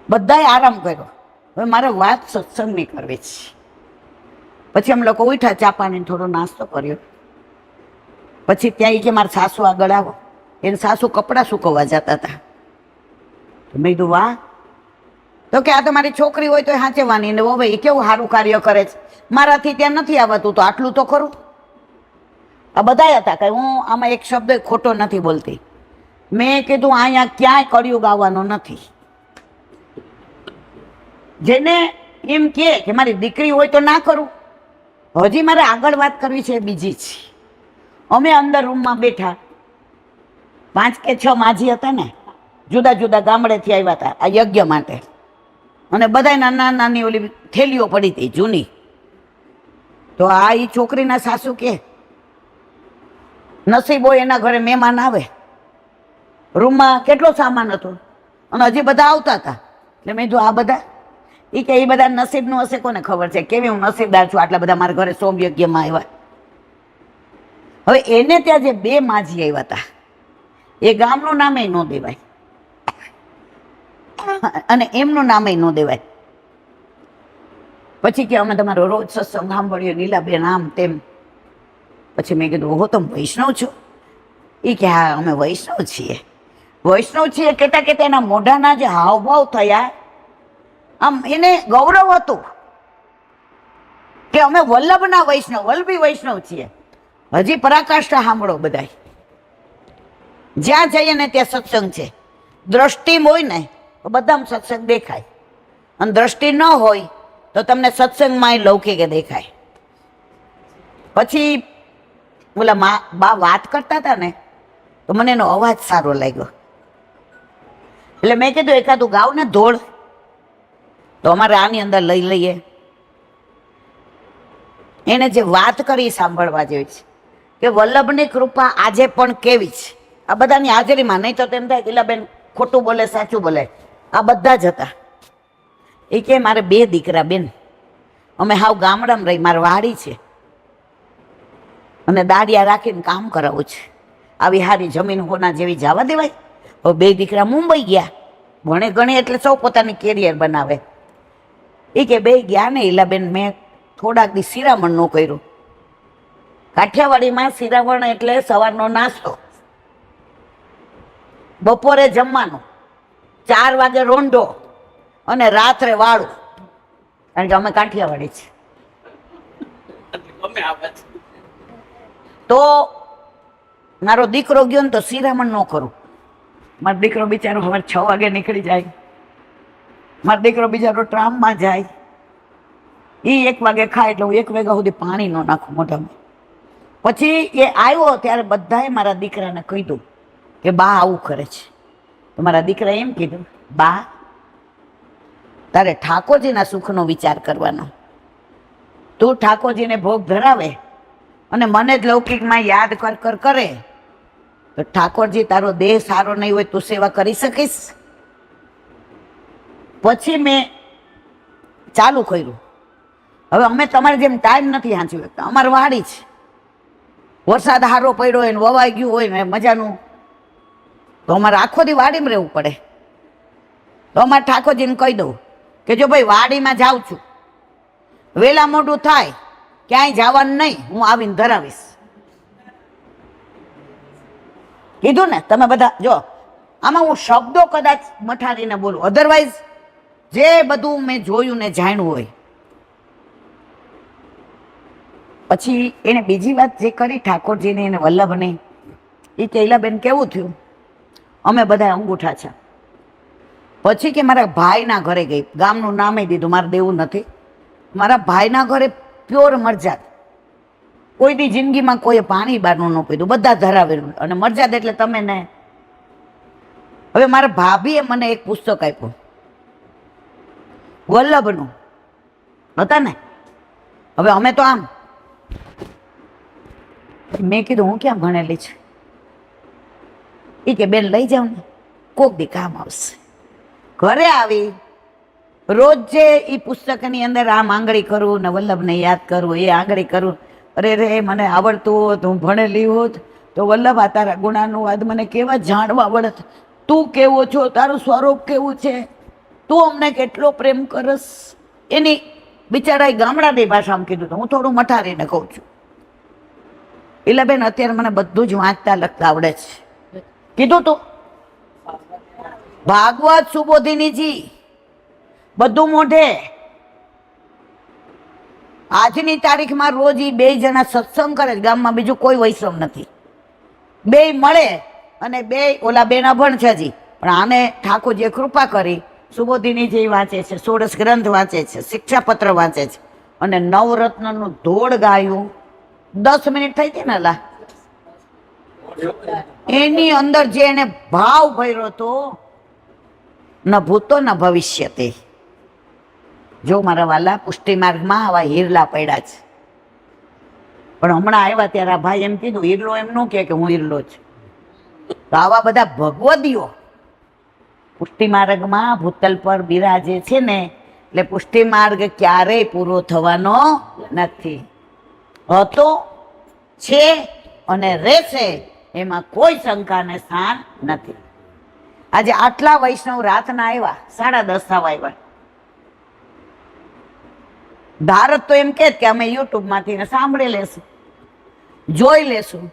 બધાએ આરામ કર્યો. હવે મારે વાત સત્સંગની કરવી છે. પછી અમે લોકો ઉઠ્યા, ચા પાણી થોડો નાસ્તો કર્યો. પછી ત્યાં કે મારા સાસુ આગળ આવો. એને સાસુ કપડાં સુકવવા જતા હતા. મેં કીધું વાહ. તો કે આ તો મારી છોકરી હોય તો એ હાંચવાની, ને હવે એ કેવું સારું કાર્ય કરે છે, મારાથી ત્યાં નથી આવતું તો આટલું તો ખરું. આ બધા હતા કે હું આમાં એક શબ્દ ખોટો નથી બોલતી. મેં કીધું અહીંયા ક્યાંય કળિયુગ આવવાનો નથી. જેને એમ કે મારી દીકરી હોય તો ના કરું. હજી મારે આગળ વાત કરવી છે બીજી છે. અમે અંદર રૂમમાં બેઠા, 5 કે 6 માજી હતા ને, જુદા જુદા ગામડેથી આવ્યા હતા આ યજ્ઞ માટે, અને બધા નાના નાની ઓલી થેલીઓ પડી હતી જૂની. તો આ એ છોકરીના સાસુ કે નસીબ હોય એના ઘરે મહેમાન આવે. રૂમમાં કેટલો સામાન હતો અને હજી બધા આવતા હતા. એટલે મેં જો આ બધા, એ કે એ બધા નસીબનું હશે, કોને ખબર છે કેવી હું નસીબદાર છું, આટલા બધા મારા ઘરે સોમ યજ્ઞમાં આવ્યા. હવે એને ત્યાં જે 2 માજી આવ્યા હતા, એ ગામનું નામે ન દેવાય અને એમનું નામે ન દેવાય. પછી કે અમે તમારો રોજ સત્સંગ સાંભળ્યો લીલાબેન, આમ તેમ. પછી મેં કીધું ઓહો તમે વૈષ્ણવ છો? એ કે હા અમે વૈષ્ણવ છીએ. વૈષ્ણવ છીએ કહેતા કહેતા એના મોઢાના જે હાવભાવ થયા, આમ એને ગૌરવ હતું કે અમે વલ્લભના વૈષ્ણવ, વલ્લભી વૈષ્ણવ છીએ. હજી પરાકાષ્ઠા સાંભળો બધાય, જ્યાં જઈએ ને ત્યાં સત્સંગ છે. દ્રષ્ટિ હોય ને તો બધામાં સત્સંગ દેખાય, અને દ્રષ્ટિ ન હોય તો તમને સત્સંગમાં લૌકિક દેખાય. પછી ઓલા બા વાત કરતા હતા ને, તો મને એનો અવાજ સારો લાગ્યો. એટલે મેં કીધું એકાદું ગાવ ને ધોળ, તો અમારે આની અંદર લઈ લઈએ. એને જે વાત કરી સાંભળવા જેવી છે કે વલ્લભની કૃપા આજે પણ કેવી છે, આ બધાની હાજરીમાં. નહીં તો તેમ થાય કે બેન ખોટું બોલે સાચું બોલે. આ બધા જ હતા. એ કે મારે 2 દીકરા બેન, અમે હાવ ગામડામાં રહી, મારે વાડી છે અને દાડિયા રાખીને કામ કરાવવું છે. આવી હારી જમીન હોના જેવી જવા દેવાય? હવે 2 દીકરા મુંબઈ ગયા, ભણે ગણે એટલે સૌ પોતાની કેરિયર બનાવે. એ કે 2 ગયા ને ઈલાબેન, મેં થોડાક દી શિરામણ નો કર્યું. કાઠિયાવાડીમાં શિરામણ એટલે સવારનો નાસ્તો, બપોરે જમવાનું, 4 વાગે રોંઢો અને રાત્રે વાળું. કારણ કે અમે કાઠિયાવાડી છે. તો મારો દીકરો ગયો ને તો શિરામણ ન કરું. મારો દીકરો બિચારો સવારે 6 વાગે નીકળી જાય, મારો દીકરો બિચારો ટ્રામમાં જાય, એ 1 વાગે ખાય એટલે હું 1 વાગ્યા સુધી પાણી ન નાખું મોઢામાં. પછી એ આવ્યો ત્યારે બધાએ મારા દીકરાને કીધું કે બા આવું કરે છે. તો મારા દીકરા એમ કીધું, બા તારે ઠાકોરજીના સુખનો વિચાર કરવાનો. તું ઠાકોરજીને ભોગ ધરાવે અને મને જ લૌકિકમાં યાદ કર કરે તો ઠાકોરજી તારો દેહ સારો નહીં હોય તું સેવા કરી શકીશ? પછી મેં ચાલુ કર્યું. હવે અમે તમારે જેમ ટાઈમ નથી સાચવી શકતા, અમારે વાડી છે વરસાદ હારો પડ્યો હોય ને વવાઈ ગયું હોય ને મજાનું, તો અમારે આખો દી વાડીમાં રહેવું પડે. તો અમારે ઠાકોરજીને કહી દઉં કે જો ભાઈ વાડીમાં જાઉં છું, વેલા મોડું થાય ક્યાંય જવાનું નહીં, હું આવીને ધરાવીશ. કીધું ને તમે બધા. જો આમાં હું શબ્દો કદાચ મઠારીને બોલું, અધરવાઇઝ જે બધું મેં જોયું ને જાણ્યું હોય. પછી એને બીજી વાત જે કરી ઠાકોરજીની એને વલ્લભની, એ કૈલાબેન કેવું થયું, અમે બધા અંગૂઠા છે. પછી કે મારા ભાઈના ઘરે ગઈ, ગામનું નામે દીધું, મારે દેવું નથી. મારા ભાઈના ઘરે પ્યોર મરજાદ, કોઈ દી જિંદગીમાં કોઈ પાણી બહારનું ન પીધું, બધા ધરાવેલું. અને મરજાદ એટલે તમે ને. હવે મારા ભાભીએ મને એક પુસ્તક આપ્યું વલ્લભનું, હતા ને. હવે અમે તો આમ, મેં કીધું હું ક્યાં ભણેલી છે? એ કે બેન લઈ જાવ ને, કોક દી કામ આવશે. ઘરે આવી રોજ જે એ પુસ્તકની અંદર આમ આંગળી કરું ને વલ્લભને યાદ કરું, એ આંગળી કરું. અરે રે મને આવડતું હોત, હું ભણેલી હોત તો વલ્લભ આ તારા ગુણાનુવાદ મને કેવા જાણવા વળત. તું કેવો છો, તારું સ્વરૂપ કેવું છે, તું અમને કેટલો પ્રેમ કરસ. એની બિચારા ગામડાની ભાષામાં કીધું. તો હું થોડું મઠારીને કહું છું, એટલે બેન અત્યારે મને બધું જ વાંચતા લખતા આવડે છે. કીધું તું ભાગવત સુબોધિનીજી બધું મોઢે. આજની તારીખમાં રોજ ઈ 2 જણા સત્સંગ કરે, ગામમાં બીજું કોઈ વૈષ્ણવ નથી. 2 મળે અને 2 ઓલા બેન અભણ છે હજી, પણ આને ઠાકોરજીએ કૃપા કરી, સુબોધિનીજી વાંચે છે, 16 ગ્રંથ વાંચે છે, શિક્ષાપત્ર વાંચે છે, અને નવરત્નનું ધોળ ગાયું. 10 મિનિટ થઈ હતી ને લા, એની અંદર જે એને ભાવ ભર્યો હતો, ન ભૂતો ન ભવિષ્યતે. જો મારા વાલા પુષ્ટિ માર્ગમાં આવા હીરલા પડ્યા છે. પણ હમણાં આવ્યા ત્યારે આ ભાઈ એમ કીધું, હીરલો એમ ન કે હું હીરલો છું. તો આવા બધા ભગવદીઓ પુષ્ટિ માર્ગમાં ભૂતલ પર બિરાજે છે ને, એટલે પુષ્ટિ માર્ગ ક્યારેય પૂરો થવાનો નથી. હતો, છે અને રહેશે, એમાં કોઈ શંકાને સ્થાન નથી. આજે આટલા વૈષ્ણવ રાતના આવ્યા, 10:30 આવ્યા. ભારત તો એમ કે અમે યુટ્યુબમાંથી સાંભળી લેશું, જોઈ લેશું.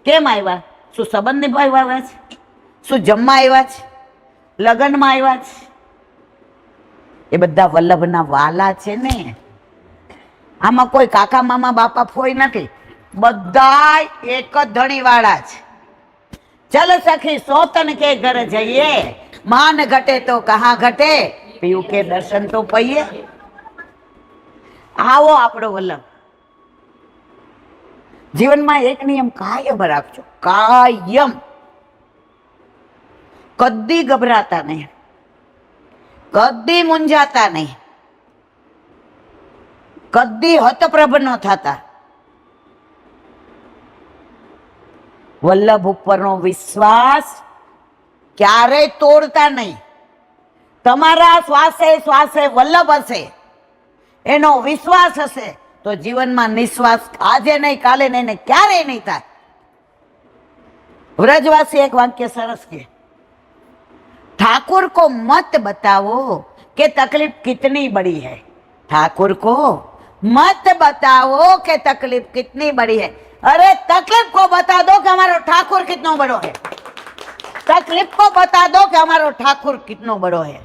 કેમ આવ્યા? શું સંબંધ નિભાવવા આવ્યા છે? શું જમવા આવ્યા છે? લગ્નમાં આવ્યા છે? એ બધા વલ્લભના વાલા છે ને. આમાં કોઈ કાકા મામા બાપા ફોઈ નથી, બધા એક જ ધણી વાળા છે. ચલ સખી સોતન કે ઘર જઈએ, માન ઘટે તો કહા ઘટે, પીયુ કે દર્શન તો પઈએ. આવો આપણો વલ્લભ. જીવનમાં એક નિયમ કાયમ રાખજો, કાયમ. કદી ગભરાતા નહીં, કદી મૂંઝાતા નહીં, કદી હતપ્રભ ન થતા. વલ્લભ ઉપરનો વિશ્વાસ ક્યારેય તોડતા નહીં. તમારા શ્વાસે શ્વાસે વલ્લભ હશે, એનો વિશ્વાસ હશે, તો જીવનમાં નિશ્વાસ આજે નહીં, કાલે નહીં, ને ક્યારેય નહીં થાય. વ્રજવાસી એક વાક્ય સરસ કે, ठाकुर को मत बताओ कि तकलीफ कितनी बड़ी है. ठाकुर को मत बताओ कि तकलीफ कितनी बड़ी है. अरे तकलीफ को बता दो कि हमारा ठाकुर कितना बड़ो है. तकलीफ को बता दो कि हमारा ठाकुर कितना बड़ो है.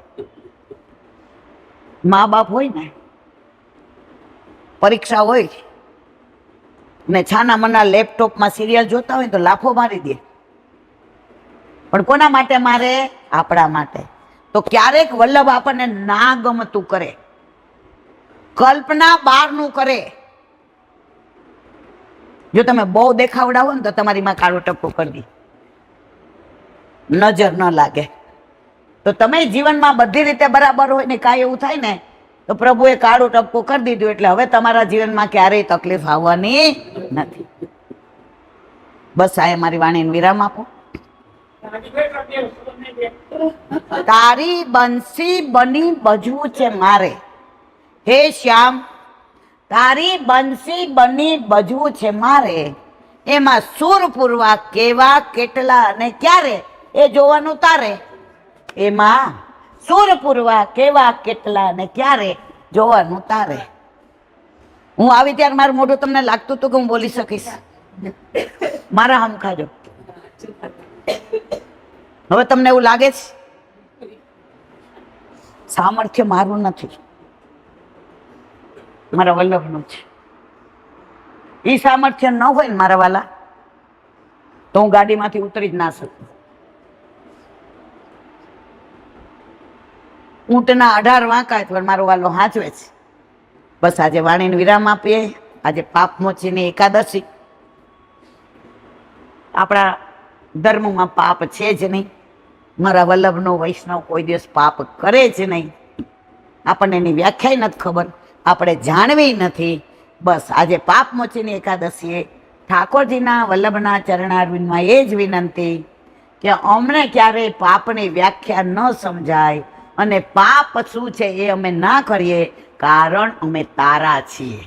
माँ बाप હોય ને, પરીક્ષા હોય ને છાના મના લેપટોપમાં સિરિયલ જોતા હોય તો લાફો મારી દે. પણ કોના માટે મારે? આપણા માટે. તો ક્યારેક વલ્લભ આપણને ના ગમતું કરે, કલ્પના બહારનું કરે. જો તમે બહુ દેખાવડાવો ને તો તમારી માં કાળો ટપકો કરી દે, નજર ન લાગે. તો તમે જીવનમાં બધી રીતે બરાબર હોય ને કાંઈ એવું થાય ને તો પ્રભુએ કાળો ટપકો કરી દીધું, એટલે હવે તમારા જીવનમાં ક્યારેય તકલીફ આવવાની નથી. બસ આ મારી વાણીને વિરામ આપો. તારી બંસી બની બજવું છે મારે, હે શ્યામ, તારી બંસી બની બજવું છે મારે. એમાં સુર પૂરવા કેવા કેટલા અને ક્યારે એ જોવાનું તારે. એમાં સુર પૂરવા કેવા કેટલા અને ક્યારે જોવાનું તારે. હું આવી ત્યારે મારું મોઢું તમને લાગતું હતું કે હું બોલી શકીશ? મારા હમ ખાજો. હવે તમને એવું લાગે છે? સામર્થ્ય મારું નથી, મારા વલ્લભનું છે. એ સામર્થ્ય ન હોય ને મારા વાલા તો હું ગાડીમાંથી ઉતરી જ ના શકું. ઊંટના 18 વાંકા પણ મારો વાલો હાચવે છે. બસ આજે વાણીને વિરામ આપીએ. આજે પાપમોચીની એકાદશી. આપણા ધર્મમાં પાપ છે જ નહીં. મારા વલ્લભનો વૈષ્ણવ કોઈ દિવસ પાપ કરે જ નહીં. આપણને એની વ્યાખ્યા નથી ખબર, આપણે જાણવી નથી. બસ આજે પાપમોચીની એકાદશીએ ઠાકોરજીના વલ્લભના ચરણારવિંદમાં એ જ વિનંતી કે અમને ક્યારેય પાપની વ્યાખ્યા ન સમજાય અને પાપ શું છે એ અમે ના કરીએ, કારણ અમે તારા છીએ.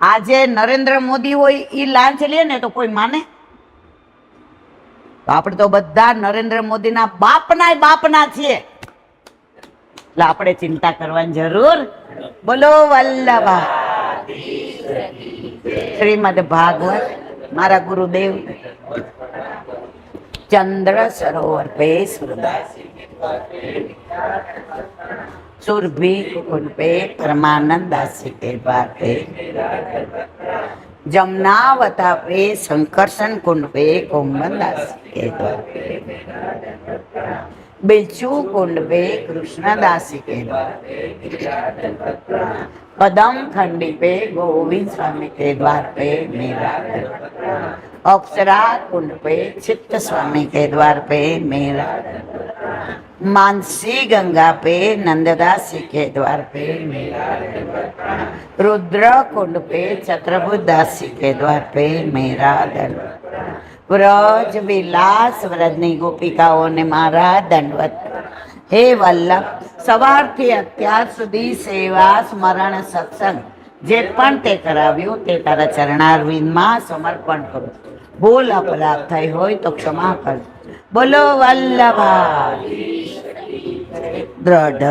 આજે નરેન્દ્ર મોદી હોય એ લાંચ લે ને તો કોઈ માને? તો આપણે તો બધા નરેન્દ્ર મોદીના બાપના છીએ. એટલે આપણે ચિંતા કરવાની જરૂર. બોલો વલ્લભા શ્રીમદ ભાગવત. મારા ગુરુદેવ ચંદ્ર સરોવર पे सुरभि कुंड पे परमानंद दासी के द्वार पे, जमुनावता पे संकर्षण कुंड पे कोमल दासी के द्वार पे, बिच्छू कुंड पे कृष्ण दासी के द्वार पे, कदम खंडी पे गोविंद स्वामी के द्वार पे मेरा, अप्सरा कुंड पे चित्त स्वामी के द्वार पे मेरा, मानसी गंगा पे नंददासी के द्वार पे मेरा, रुद्र कुंड पे छत्रभुज दासी के द्वार पे मेरा दंडवत, व्रज विलास व्रजनी गोपिकाओं ने मारा दंडवत. हे वल्लभ, સવારથી અત્યાર સુધી સેવા સ્મરણ સત્સંગ જે પણ તે કરાવ્યું તે તારા ચરણારવિંદમાં સમર્પણ કરું. ભૂલ અપરાધ થઈ હોય તો ક્ષમા કર. બોલો વલ્લભા દ્રઢ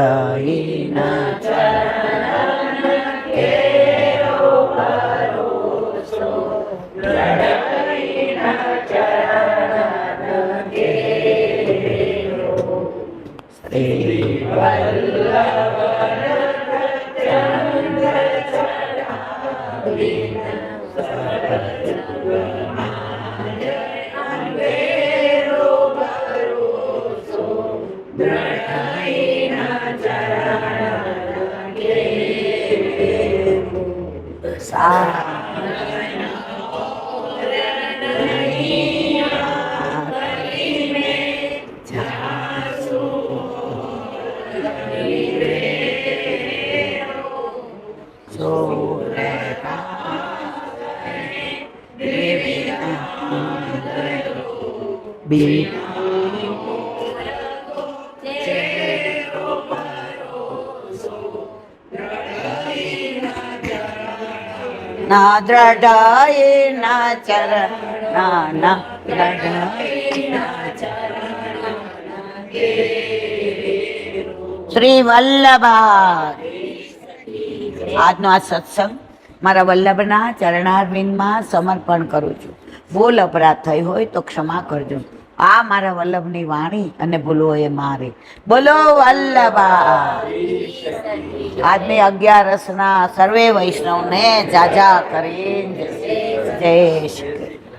ના દ્રઢાય ના ચરણ ના શ્રી વલ્લભા. આજનો આ સત્સંગ મારા વલ્લભના ચરણારવિંદમાં સમર્પણ કરું છું. ભૂલ અપરાધ થઈ હોય તો ક્ષમા કરજો. આ મારા વલ્લભની વાણી અને ભૂલો એ મારી. બોલો વલ્લભા. આજની 11 સર્વે વૈષ્ણવને જાજા કરીને જય શ્રી કૃષ્ણ.